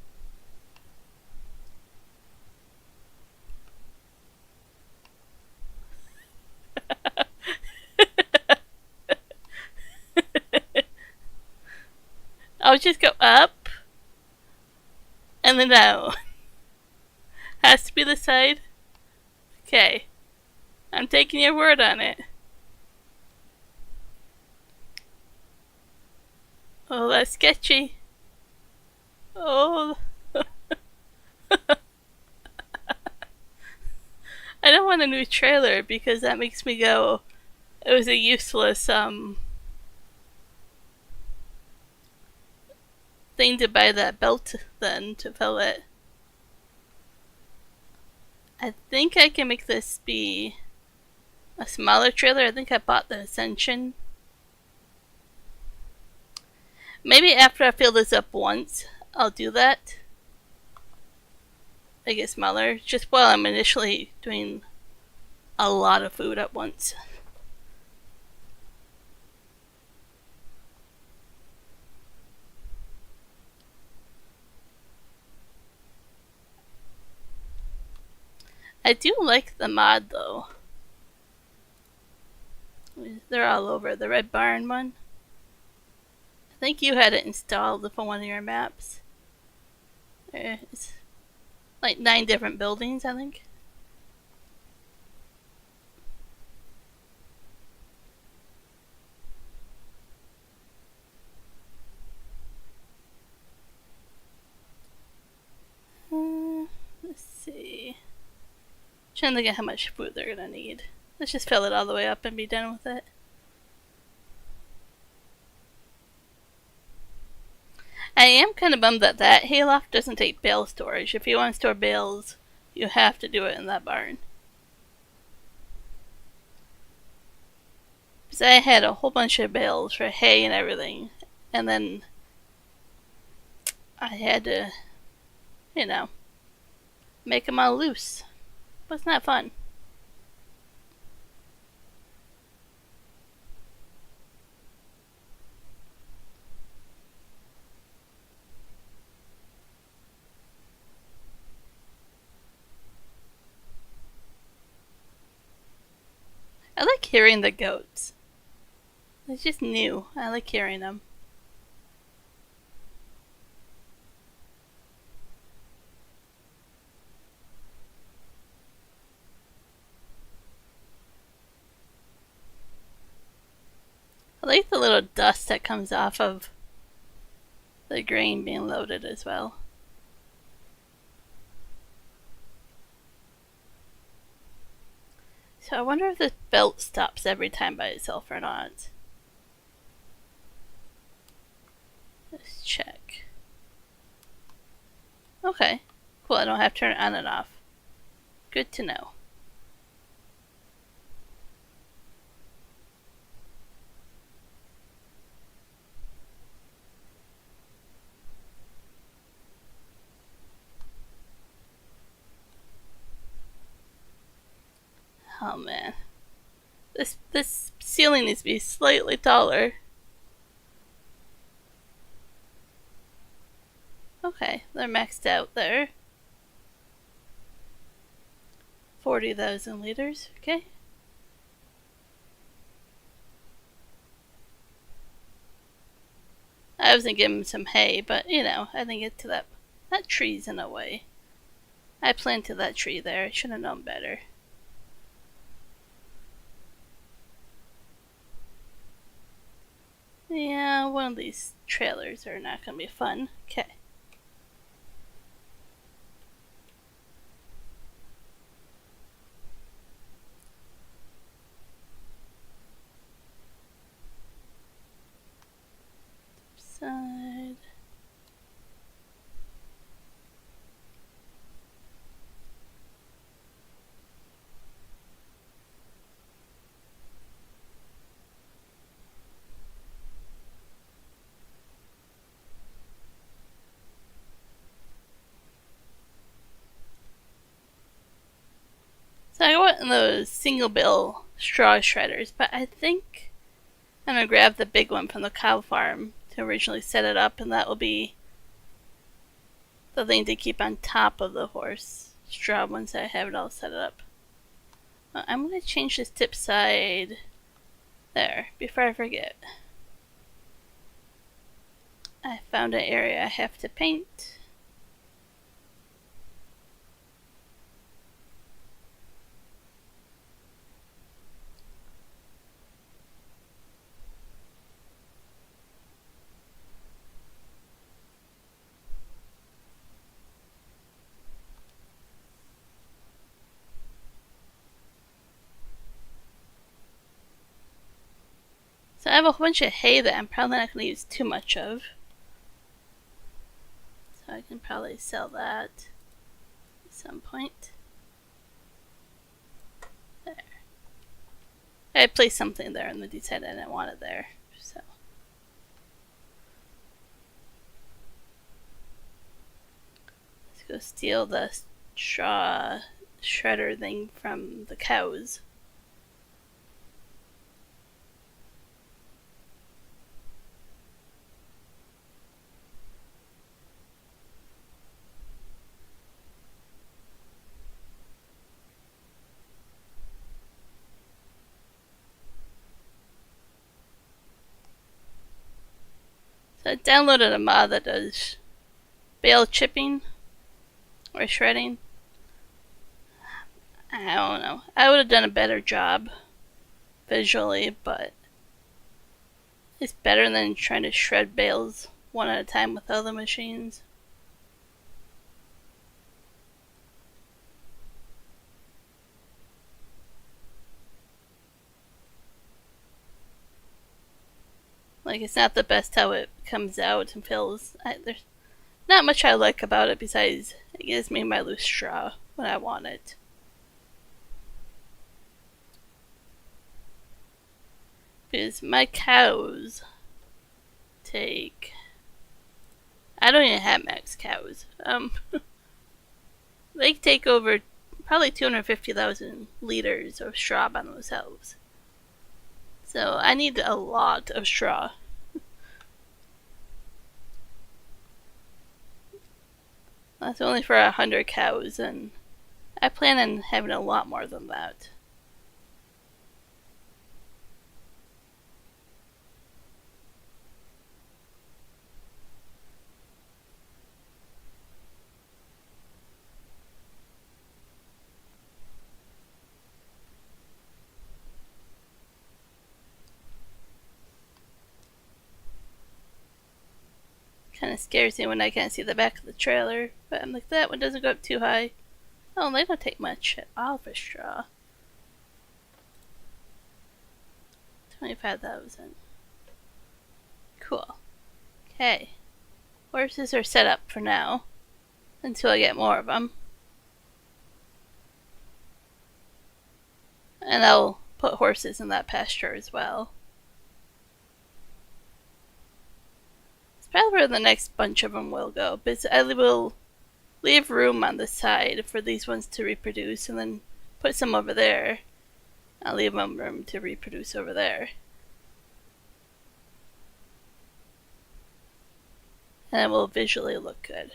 Speaker 1: I'll just go up. And then down. Has to be the side. Okay. I'm taking your word on it. Oh, that's sketchy. Oh. I don't want a new trailer because that makes me go, it was a useless thing to buy that belt then to fill it. I think I can make this be a smaller trailer. I think I bought the Ascension. Maybe after I fill this up once, I'll do that. Make it smaller, just while I'm initially doing a lot of food at once. I do like the mod though. They're all over. The Red Barn one. I think you had it installed for one of your maps. It's like 9 different buildings, I think. Trying to think of how much food they're gonna need. Let's just fill it all the way up and be done with it. I am kind of bummed that hayloft doesn't take bale storage. If you want to store bales, you have to do it in that barn. Because I had a whole bunch of bales for hay and everything, and then I had to, make them all loose. But it's not fun. I like hearing the goats. It's just new. I like hearing them. I like the little dust that comes off of the grain being loaded as well. So I wonder if this belt stops every time by itself or not. Let's check. Okay. Cool, I don't have to turn it on and off. Good to know. Oh man. This ceiling needs to be slightly taller. Okay, they're maxed out there. 40,000 liters, okay. I was gonna give him some hay, but I didn't get to that. That tree's in a way. I planted that tree there. I should have known better. Yeah, one of these trailers are not gonna be fun. Okay. Side. So I got one of those single bill straw shredders, but I think I'm gonna grab the big one from the cow farm to originally set it up, and that will be the thing to keep on top of the horse straw once I have it all set up. I'm gonna change this tip side there before I forget. I found an area I have to paint. So I have a whole bunch of hay that I'm probably not going to use too much of. So I can probably sell that at some point. There. I placed something there and then decided I didn't want it there. So. Let's go steal the straw shredder thing from the cows. So I downloaded a mod that does bale chipping or shredding. I don't know. I would have done a better job visually, but it's better than trying to shred bales one at a time with other machines. Like, it's not the best how it comes out and feels. There's not much I like about it besides it gives me my loose straw when I want it. Because my cows take. I don't even have max cows. They take over probably 250,000 liters of straw by themselves. So I need a lot of straw. That's only for 100 cows, and I plan on having a lot more than that. Kind of scares me when I can't see the back of the trailer, but I'm like, that one doesn't go up too high. Oh, they don't take much at all for straw. 25,000. Cool. Okay. Horses are set up for now. Until I get more of them. And I'll put horses in that pasture as well. It's probably where the next bunch of them will go, but I will leave room on the side for these ones to reproduce and then put some over there. I'll leave them room to reproduce over there. And it will visually look good.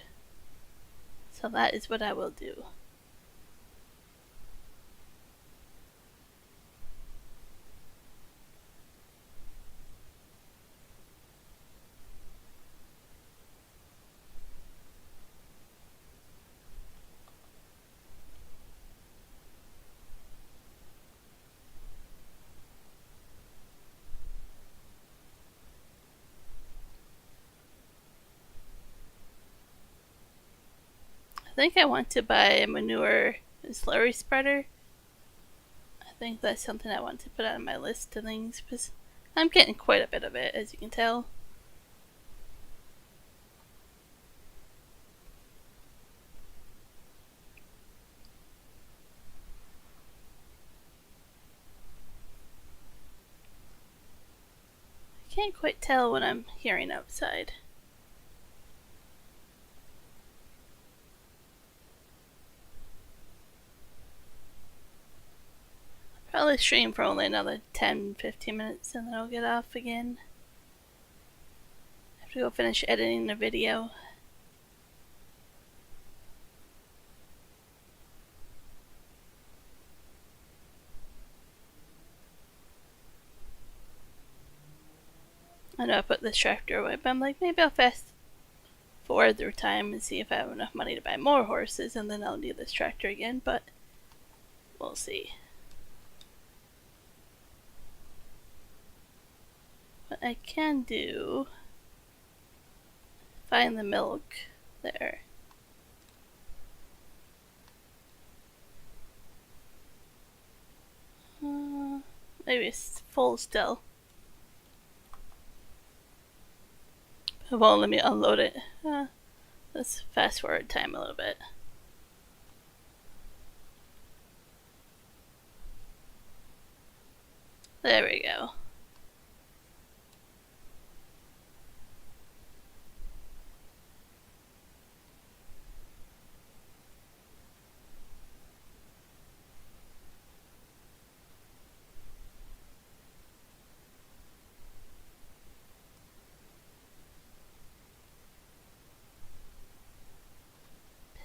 Speaker 1: So that is what I will do. I think I want to buy a manure slurry spreader. I think that's something I want to put on my list of things because I'm getting quite a bit of it, as you can tell. I can't quite tell what I'm hearing outside. Probably stream for only another 10-15 minutes and then I'll get off again. I have to go finish editing the video. I know I put this tractor away, but I'm like, maybe I'll fast forward through time and see if I have enough money to buy more horses and then I'll do this tractor again, but we'll see. What I can do, find the milk there. Maybe it's full still. It won't let me unload it. Let's fast forward time a little bit. There we go.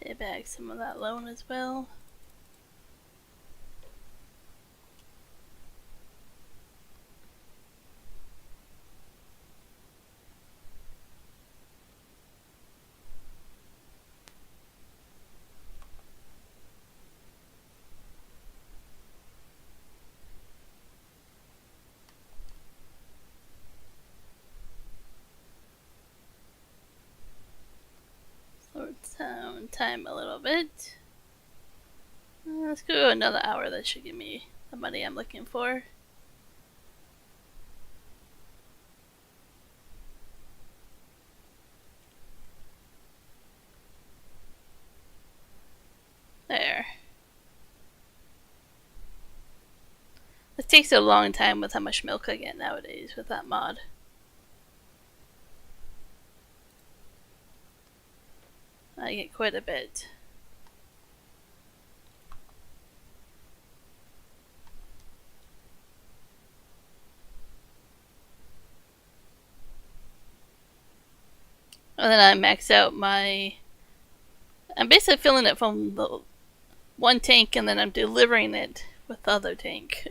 Speaker 1: Pay back some of that loan as well. Slow down time a little bit. Let's go another hour. That should give me the money I'm looking for. takes a long time with how much milk I get nowadays with that mod. I get quite a bit. And then I max out my... I'm basically filling it from the one tank and then I'm delivering it with the other tank.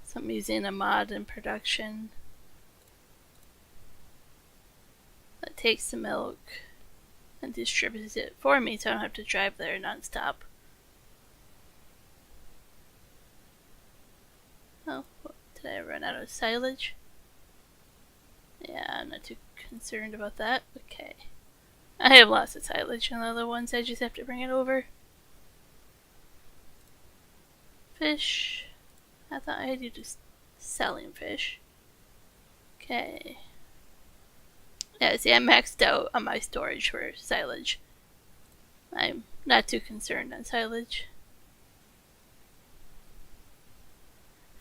Speaker 1: So I'm using a mod in production that takes the milk and distributes it for me so I don't have to drive there nonstop. Oh, did I run out of silage? Yeah, I'm not too concerned about that. Okay. I have lots of silage in the other ones, I just have to bring it over. Fish. I thought I had you just selling fish. Okay. Yeah, see, I'm maxed out on my storage for silage. I'm not too concerned on silage.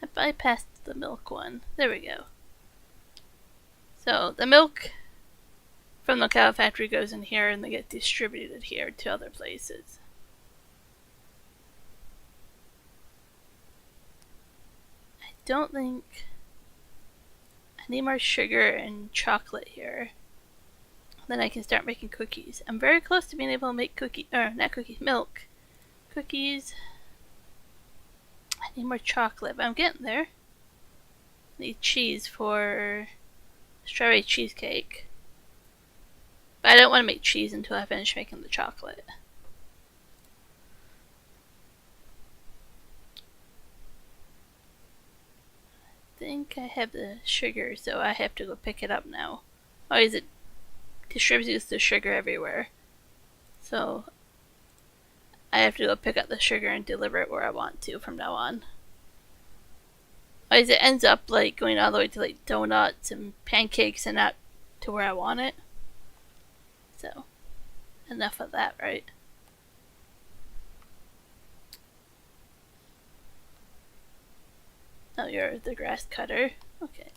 Speaker 1: I bypassed the milk one. There we go. So the milk from the cow factory goes in here and they get distributed here to other places. I don't think I need more sugar and chocolate here. Then I can start making cookies. I'm very close to being able to make milk. Cookies. I need more chocolate, but I'm getting there. I need cheese for strawberry cheesecake. But I don't want to make cheese until I finish making the chocolate. I think I have the sugar, so I have to go pick it up now. Otherwise it distributes the sugar everywhere. So I have to go pick up the sugar and deliver it where I want to from now on. Otherwise it ends up like going all the way to like donuts and pancakes and not to where I want it. So enough of that, right? Oh, you're the grass cutter. Okay.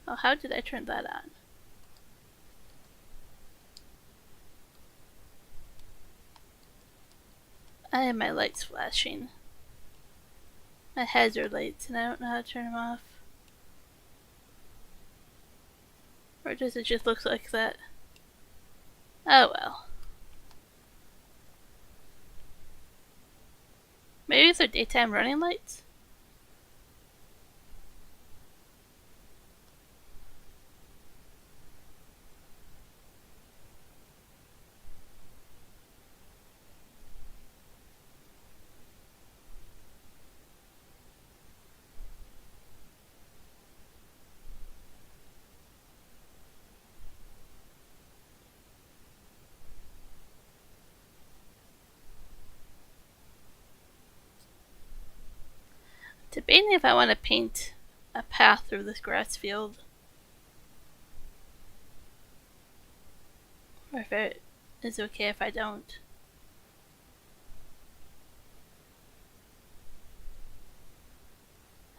Speaker 1: Oh, how did I turn that on? I have my lights flashing. My hazard lights, and I don't know how to turn them off. Or does it just look like that? Oh well. Maybe they're daytime running lights? Debating if I want to paint a path through this grass field. Or if it is okay if I don't.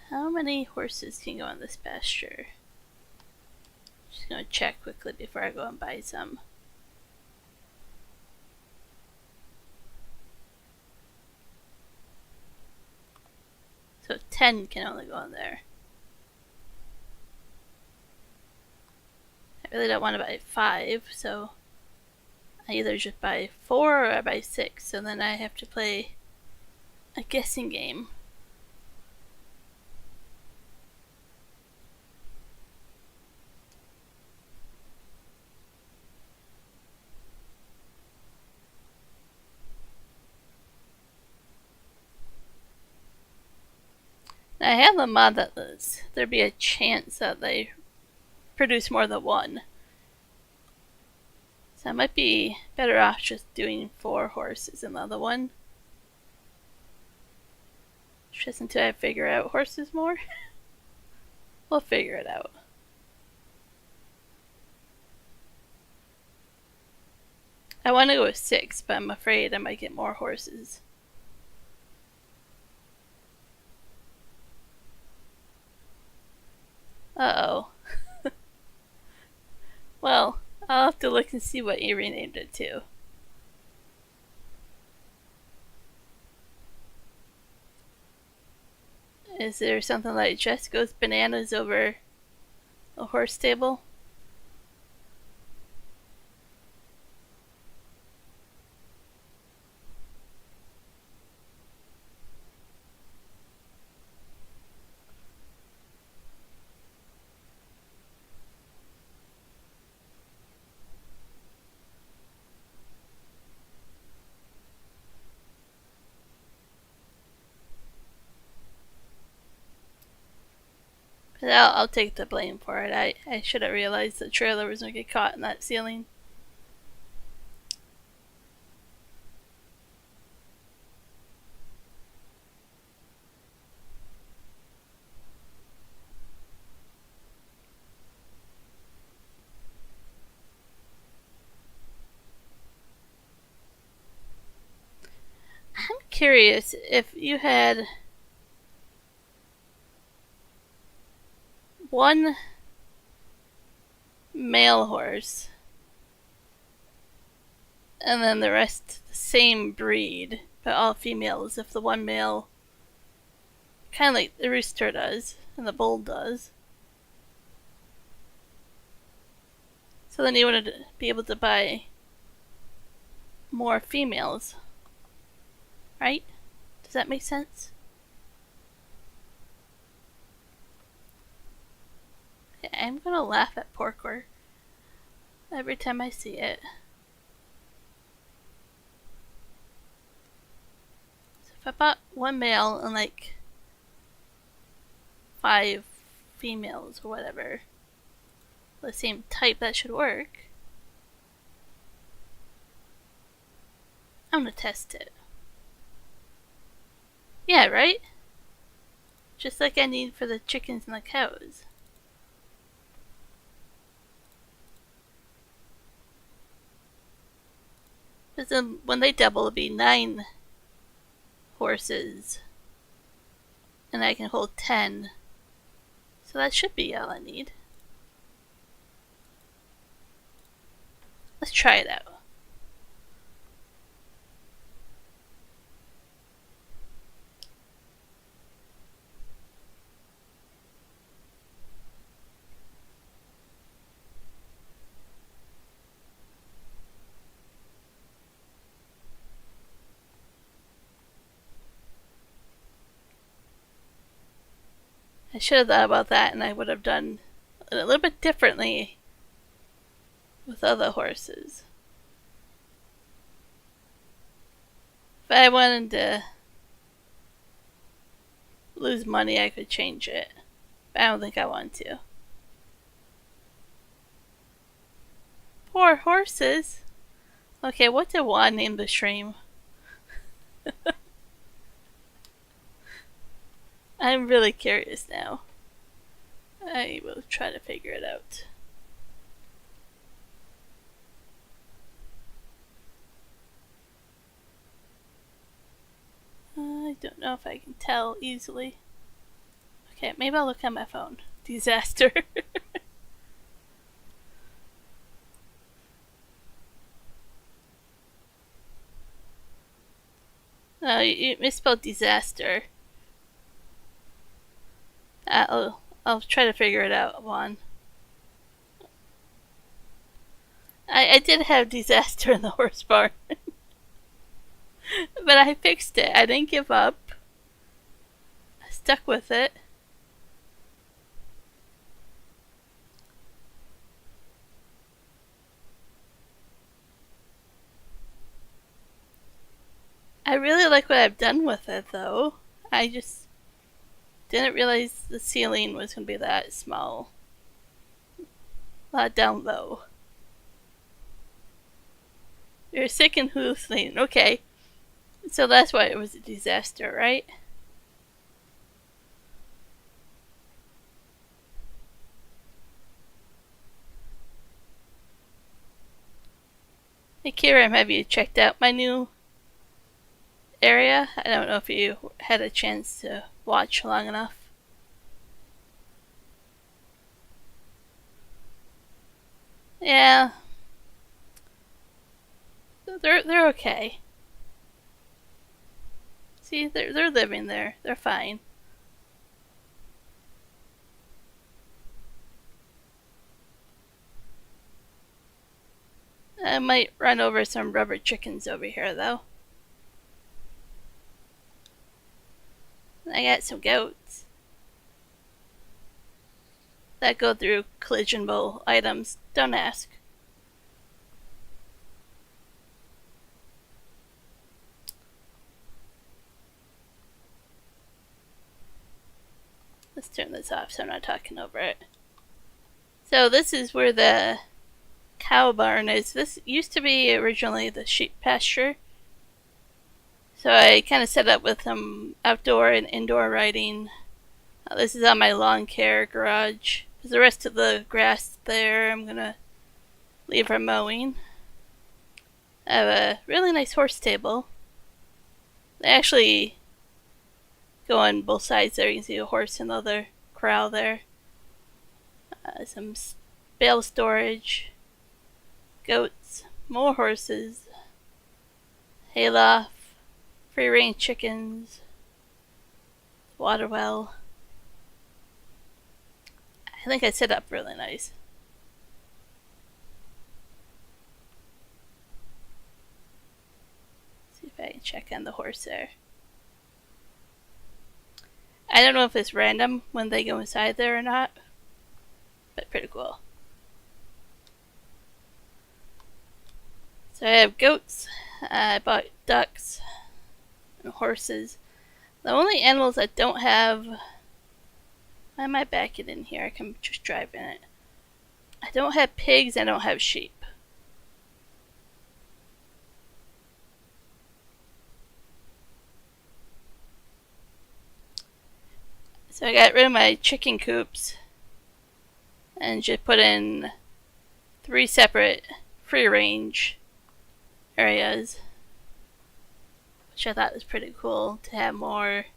Speaker 1: How many horses can go on this pasture? Just gonna check quickly before I go and buy some. So 10 can only go in there. I really don't want to buy 5, so I either just buy 4 or I buy 6, so then I have to play a guessing game. I have a mod that there'd be a chance that they produce more than one. So I might be better off just doing 4 horses in the other one. Just until I figure out horses more. We'll figure it out. I want to go with 6, but I'm afraid I might get more horses. Uh-oh. Well, I'll have to look and see what you renamed it to. Is there something that just goes bananas over a horse stable? But I'll take the blame for it. I should have realized the trailer was going to get caught in that ceiling. I'm curious if you had one male horse and then the rest the same breed, but all females. If the one male, kind of like the rooster does and the bull does. So then you would be able to buy more females, right? Does that make sense? I'm gonna laugh at Porkor every time I see it. So if I bought one male and like 5 females or whatever, the same type, that should work. I'm gonna test it. Yeah, right? Just like I need for the chickens and the cows. Because then when they double, it'll be 9 horses. And I can hold 10. So that should be all I need. Let's try it out. I should have thought about that, and I would have done it a little bit differently with other horses. If I wanted to lose money, I could change it. But I don't think I want to. Poor horses. Okay, what did Juan name the stream? I'm really curious now. I will try to figure it out. I don't know if I can tell easily. Okay, maybe I'll look at my phone. Disaster. No, you misspelled disaster. I'll try to figure it out, Juan. I did have disaster in the horse barn. But I fixed it. I didn't give up. I stuck with it. I really like what I've done with it, though. I just didn't realize the ceiling was going to be that small. Down low. You're sick and hallucinating. Okay. So that's why it was a disaster, right? Hey Kieran, have you checked out my new area? I don't know if you had a chance to watch long enough. Yeah, they're okay. See, they're living there. They're fine. I might run over some rubber chickens over here though. I got some goats that go through collisionable items. Don't ask. Let's turn this off so I'm not talking over it. So this is where the cow barn is. This used to be originally the sheep pasture. So I kind of set up with some outdoor and indoor riding. This is on my lawn care garage. The rest of the grass there I'm gonna leave for mowing. I have a really nice horse stable. They actually go on both sides there. You can see a horse in the other corral there. Some bale storage, goats, more horses, hayloft, free range chickens, water well. I think I set up really nice. See if I can check on the horse there. I don't know if it's random when they go inside there or not, but pretty cool. So I have goats, I bought ducks, and horses. The only animals I don't have. Why am I backing in here? I can just drive in it. I don't have pigs, I don't have sheep. So I got rid of my chicken coops and just put in 3 separate free range areas, which I thought was pretty cool to have more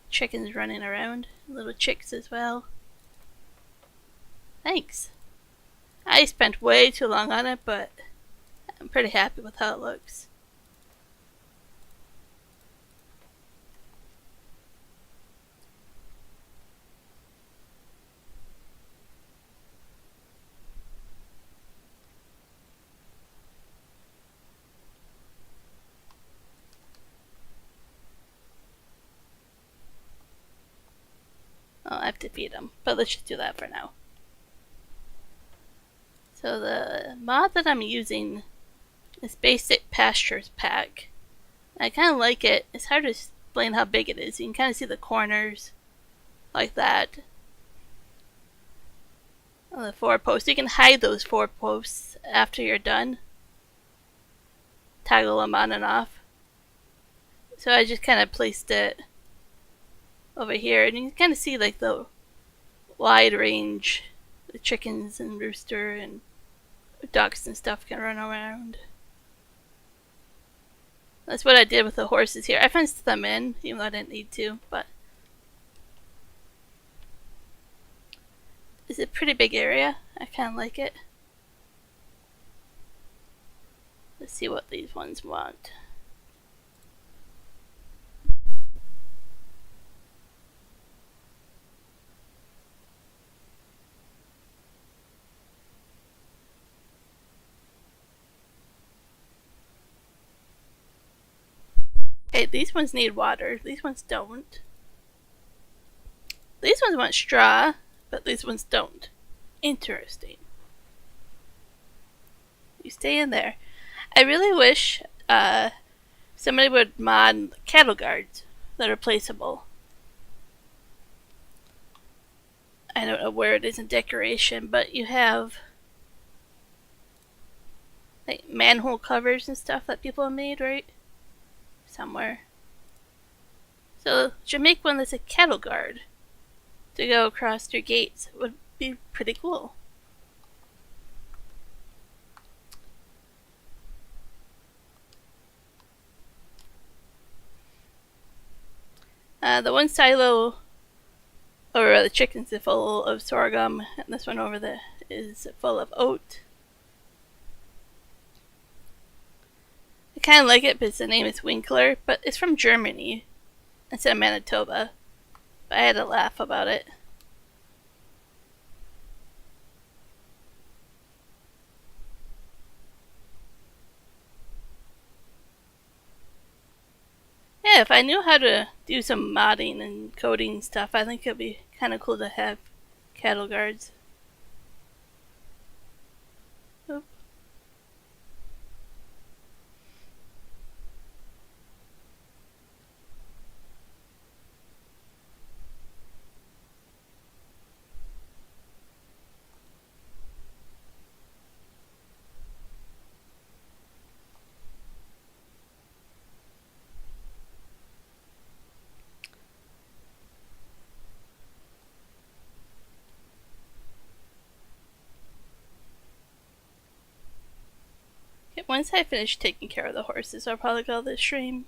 Speaker 1: chickens running around, little chicks as well. Thanks. I spent way too long on it, but I'm pretty happy with how it looks. I have to feed them, but let's just do that for now. So the mod that I'm using is Basic Pastures Pack. I kind of like it. It's hard to explain how big it is. You can kind of see the corners like that. On the 4 posts. You can hide those 4 posts after you're done. Toggle them on and off. So I just kind of placed it over here, and you can kind of see like the wide range. The chickens and rooster and ducks and stuff can run around. That's what I did with the horses here. I fenced them in, even though I didn't need to, but it's a pretty big area. I kind of like it. Let's see what these ones want. Okay, these ones need water. These ones don't. These ones want straw, but these ones don't. Interesting. You stay in there. I really wish somebody would mod cattle guards that are placeable. I don't know where it is in decoration, but you have like manhole covers and stuff that people have made, right? Somewhere. So should make one that's a cattle guard to go across your gates. It would be pretty cool. The one silo over the chickens is full of sorghum, and this one over there is full of oat. I kind of like it because the name is Winkler, but it's from Germany instead of Manitoba. But I had to laugh about it. Yeah, if I knew how to do some modding and coding stuff, I think it'd be kind of cool to have cattle guards. Oop. Okay, once I finish taking care of the horses, I'll probably go to the stream.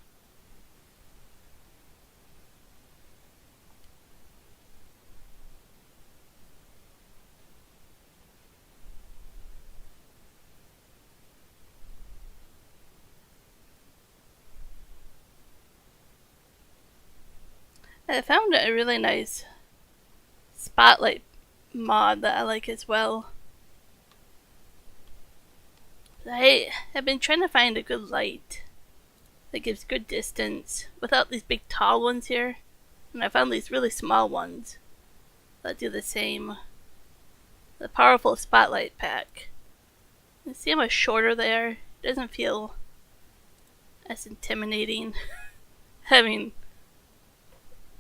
Speaker 1: I found a really nice spotlight mod that I like as well. I have been trying to find a good light that gives good distance without these big tall ones here. And I found these really small ones that do the same. The powerful spotlight pack. You see how much shorter they are? It doesn't feel as intimidating having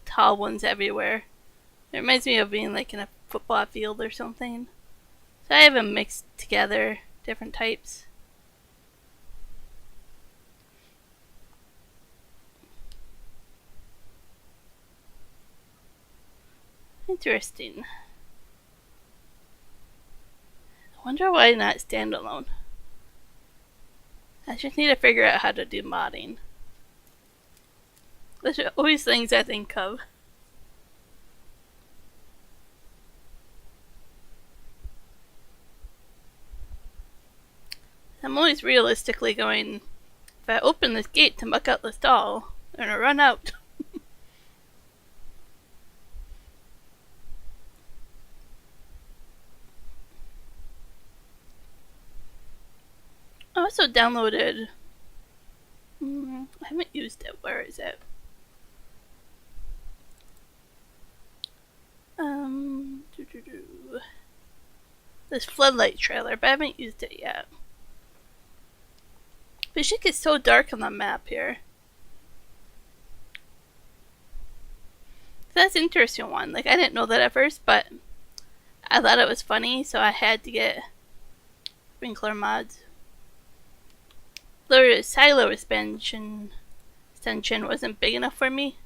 Speaker 1: tall ones everywhere. It reminds me of being like in a football field or something. So I have them mixed together, different types. Interesting. I wonder why not standalone. I just need to figure out how to do modding. Those are always things I think of. I'm always realistically going, if I open this gate to muck out the stall, I'm gonna run out. I also downloaded. I haven't used it. Where is it? This floodlight trailer, but I haven't used it yet. But it should get so dark on the map here. That's an interesting one. Like, I didn't know that at first, but I thought it was funny, so I had to get sprinkler mods. The silo extension wasn't big enough for me,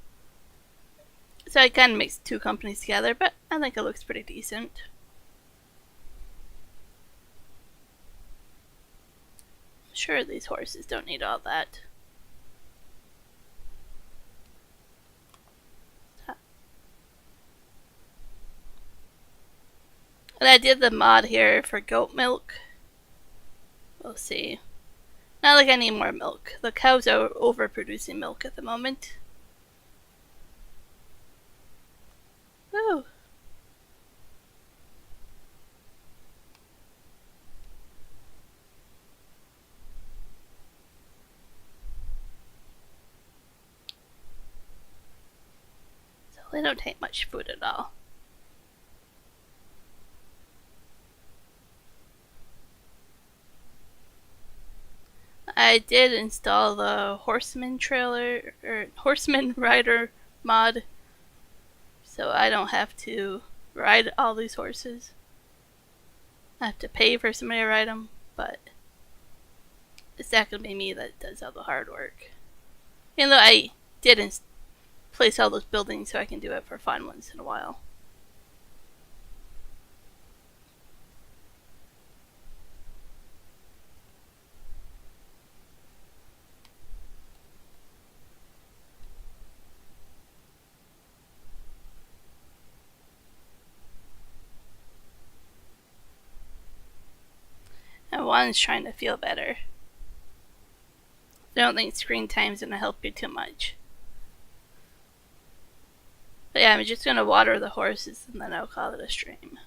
Speaker 1: so I kind of mixed two companies together, but I think it looks pretty decent. Sure, these horses don't need all that. And I did the mod here for goat milk. We'll see. Not like I need more milk. The cows are overproducing milk at the moment. Ooh. So they don't take much food at all. I did install the horseman trailer or horseman rider mod, so I don't have to ride all these horses. I have to pay for somebody to ride them, but it's not gonna be me that does all the hard work. Even though I did place all those buildings so I can do it for fun once in a while. one's trying to feel better. I don't think screen time's gonna help you too much. But yeah, I'm just gonna water the horses and then I'll call it a stream.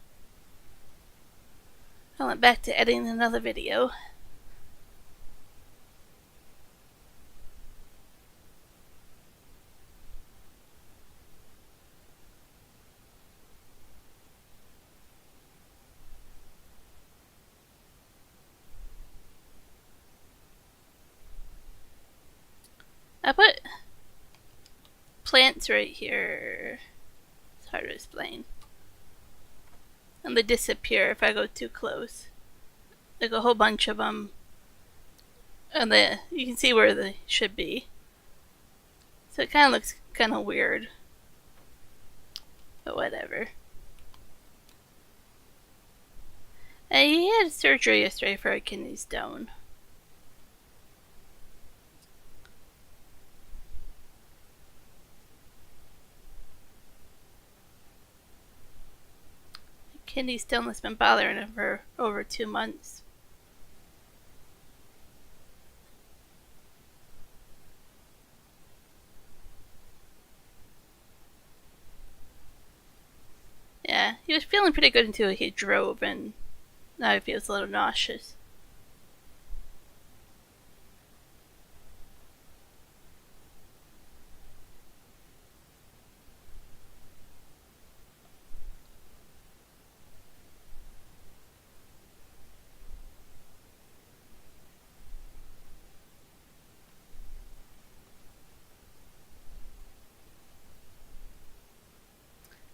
Speaker 1: I went back to editing another video. I put plants right here. It's hard to explain. And they disappear if I go too close. Like a whole bunch of them. And you can see where they should be. So it kind of looks kind of weird. But whatever. He had surgery yesterday for a kidney stone. Kidney stone has been bothering him for over 2 months. Yeah, he was feeling pretty good until he drove, and now he feels a little nauseous.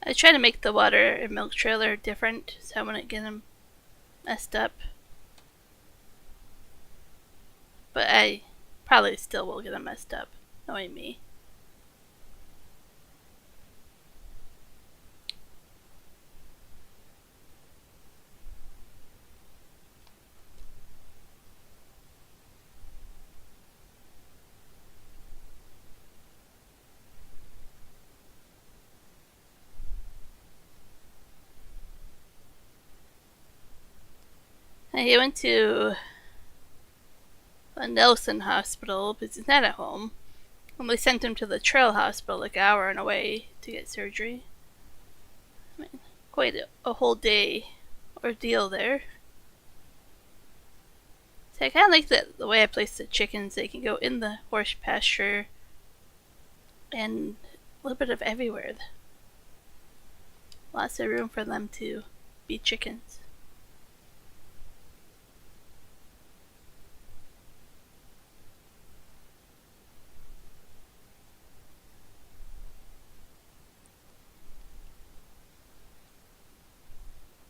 Speaker 1: I try to make the water and milk trailer different so I wouldn't get them messed up. But I probably still will get them messed up, knowing me. He went to a Nelson hospital because he's not at home. And we sent him to the Trail Hospital like an hour and away to get surgery. I mean, quite a whole day ordeal there. So I kind of like the way I place the chickens. They can go in the horse pasture and a little bit of everywhere. Lots of room for them to be chickens.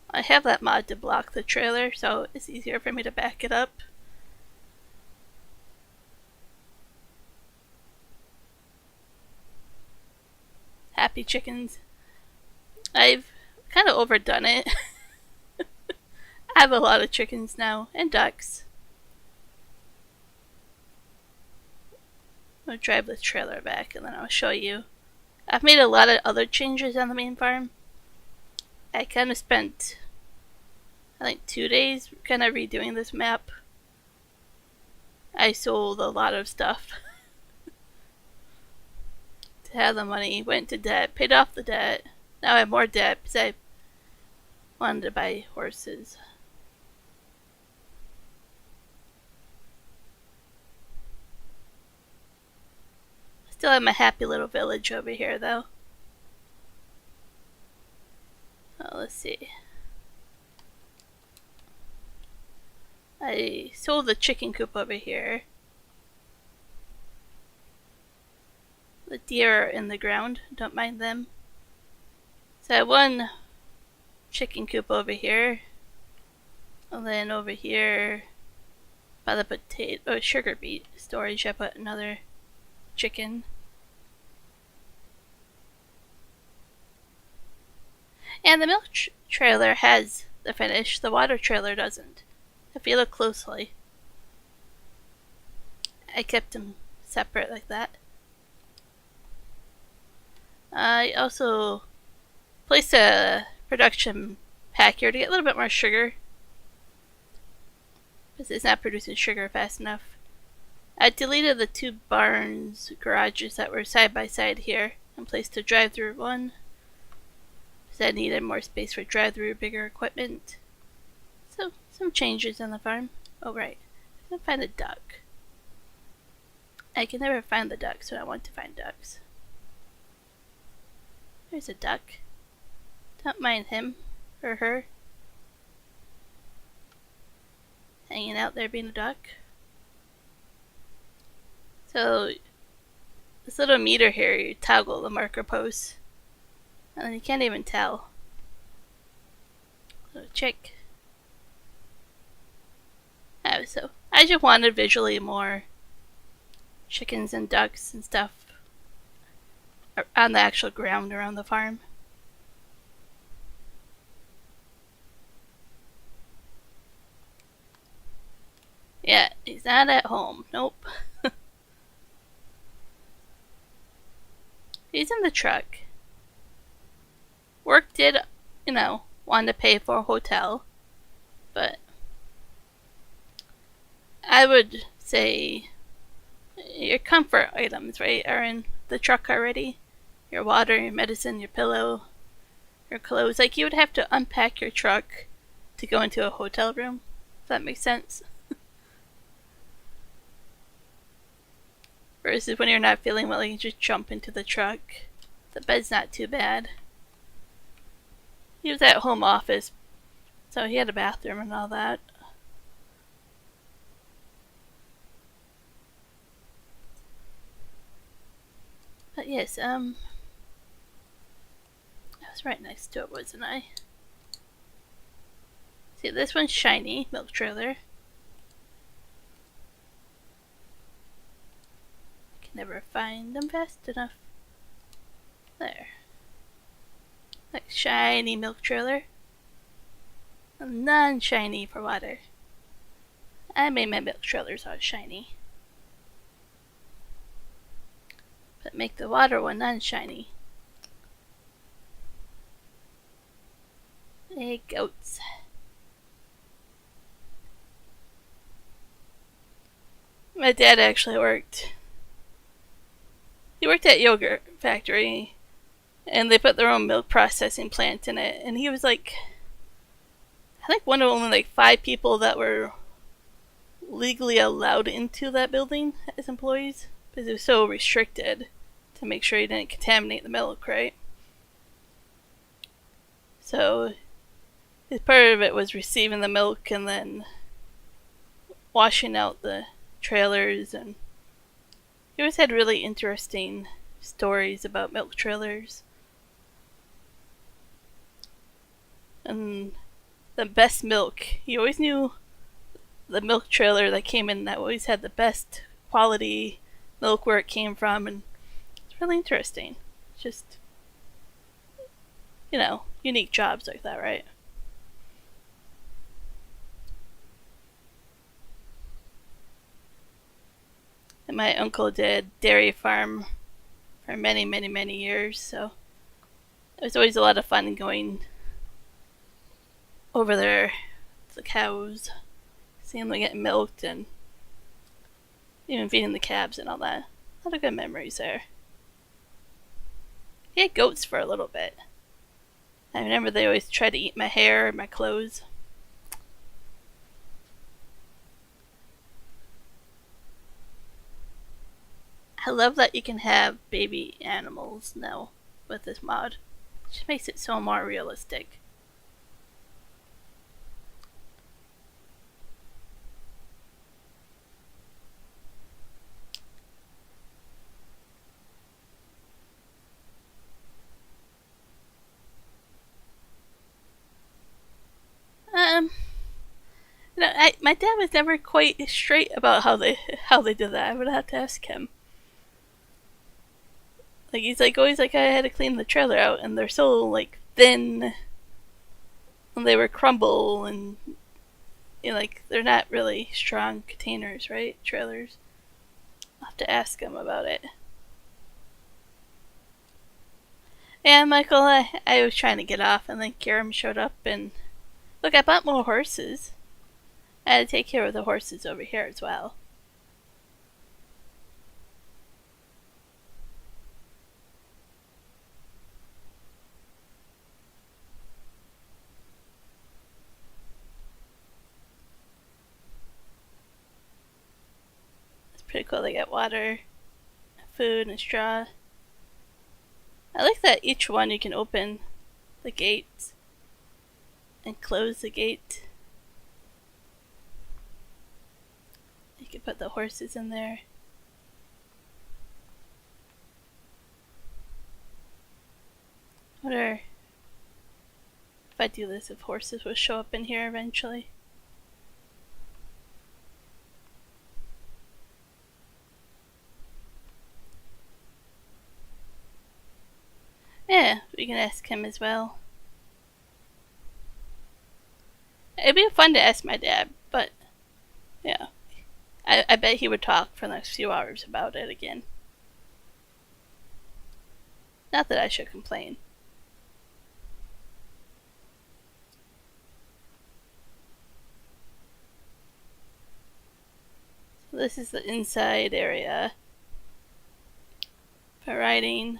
Speaker 1: I have that mod to block the trailer, so it's easier for me to back it up. Happy chickens. I've kind of overdone it. I have a lot of chickens now, and ducks. I'll drive the trailer back and then I'll show you. I've made a lot of other changes on the main farm. I kind of spent, I think, 2 days kind of redoing this map. I sold a lot of stuff to have the money, went to debt, paid off the debt. Now I have more debt because I wanted to buy horses. Still have my happy little village over here though. Oh, let's see. I sold the chicken coop over here. The deer are in the ground, don't mind them. So I have one chicken coop over here. And then over here by the potato sugar beet storage I put another chicken. And the milk trailer has the finish, the water trailer doesn't. If you look closely, I kept them separate like that. I also placed a production pack here to get a little bit more sugar. because it's not producing sugar fast enough. I deleted the two barns garages that were side by side here and placed a drive-through one, because I needed more space for drive-through bigger equipment. So, some changes on the farm. Oh right, I can find a duck. I can never find the ducks when I want to find ducks. There's a duck. Don't mind him or her hanging out there being a duck. So this little meter here, you toggle the marker posts, and then you can't even tell. Little chick. Oh, so I just wanted visually more chickens and ducks and stuff on the actual ground around the farm. Yeah, he's not at home. Nope. He's in the truck. Work did, want to pay for a hotel, but I would say your comfort items, right, are in the truck already. Your water, your medicine, your pillow, your clothes. Like, you would have to unpack your truck to go into a hotel room. If that makes sense. Versus when you're not feeling well, you can just jump into the truck. The bed's not too bad. He was at home office, so he had a bathroom and all that. But yes, I was right next to it, wasn't I? See, this one's shiny, milk trailer. I can never find them fast enough. There. Like shiny milk trailer. Non-shiny for water. I made my milk trailers all shiny. But make the water one non-shiny. Hey, goats. My dad actually worked. He worked at yogurt factory, and they put their own milk processing plant in it. And he was like, I think one of only like 5 people that were legally allowed into that building as employees, because it was so restricted to make sure you didn't contaminate the milk, right? So part of it was receiving the milk and then washing out the trailers, and he always had really interesting stories about milk trailers. And the best milk, he always knew the milk trailer that came in that always had the best quality milk where it came from, and it's really interesting. Just, unique jobs like that, right? And my uncle did dairy farm for many, many, many years, so it was always a lot of fun going over there to the cows, seeing them get milked, and even feeding the calves and all that. A lot of good memories there. He had goats for a little bit. I remember they always tried to eat my hair and my clothes. I love that you can have baby animals now with this mod. It just makes it so more realistic. My dad was never quite straight about how they did that. I would have to ask him. Like, he's like always like, I had to clean the trailer out, and they're so like thin, and they would crumble, and like they're not really strong containers, right? Trailers. I'll have to ask him about it. Yeah, Michael, I was trying to get off, and then Kiram showed up, and look, I bought more horses. I had to take care of the horses over here as well. It's pretty cool. They got water, food, and straw. I like that each one you can open the gates and close the gate. You can put the horses in there. I wonder if I do this, if horses will show up in here eventually. Yeah, we can ask him as well. It'd be fun to ask my dad, but yeah, I bet he would talk for the next few hours about it again. Not that I should complain. So this is the inside area for riding.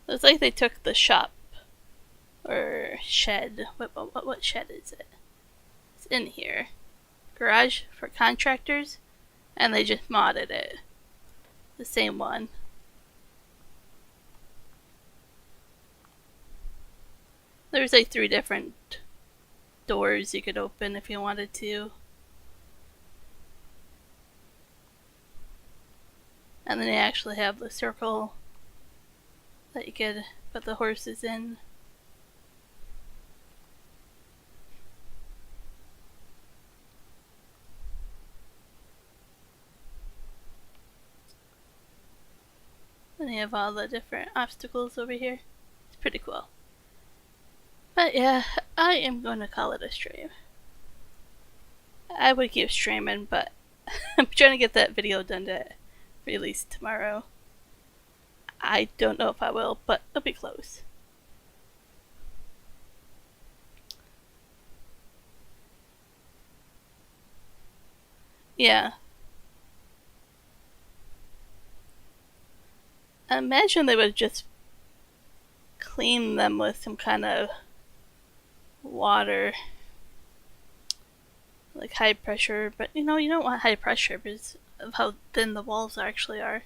Speaker 1: Looks like they took the shop or shed. What shed is it? It's in here. Garage for contractors, and they just modded it. The same one. There's like 3 different doors you could open if you wanted to. And then they actually have the circle that you could put the horses in. And they have all the different obstacles over here. It's pretty cool. But yeah, I am going to call it a stream. I would keep streaming, but I'm trying to get that video done to release tomorrow. I don't know if I will, but it'll be close. Yeah. I imagine they would just clean them with some kind of water, like high pressure, but you don't want high pressure because of how thin the walls actually are.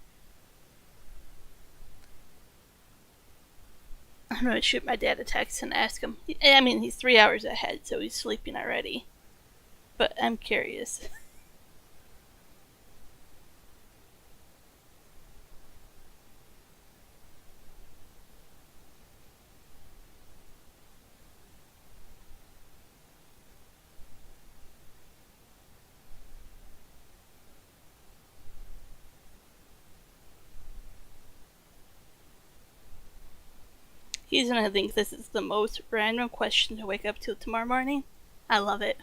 Speaker 1: I'm gonna shoot my dad a text and ask him. I mean, he's 3 hours ahead, so he's sleeping already. But I'm curious. He's gonna think this is the most random question to wake up to tomorrow morning. I love it.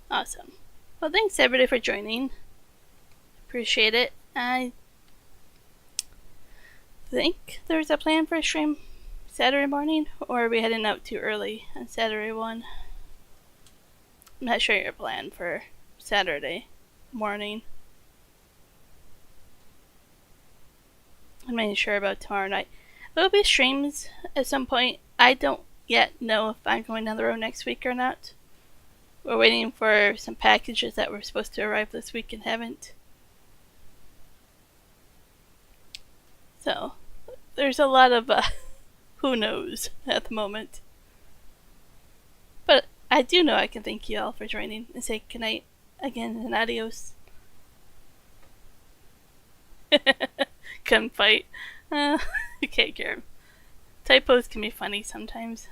Speaker 1: Awesome. Well, thanks everybody for joining. Appreciate it. I think there's a plan for a stream Saturday morning, or are we heading out too early on Saturday one? I'm not sure your plan for Saturday morning. I'm not even sure about tomorrow night. There'll be streams at some point. I don't yet know if I'm going down the road next week or not. We're waiting for some packages that were supposed to arrive this week and haven't. So, there's a lot of who knows at the moment. But I do know I can thank you all for joining and say goodnight again and adios. Gunfight. You can't care. Typos can be funny sometimes.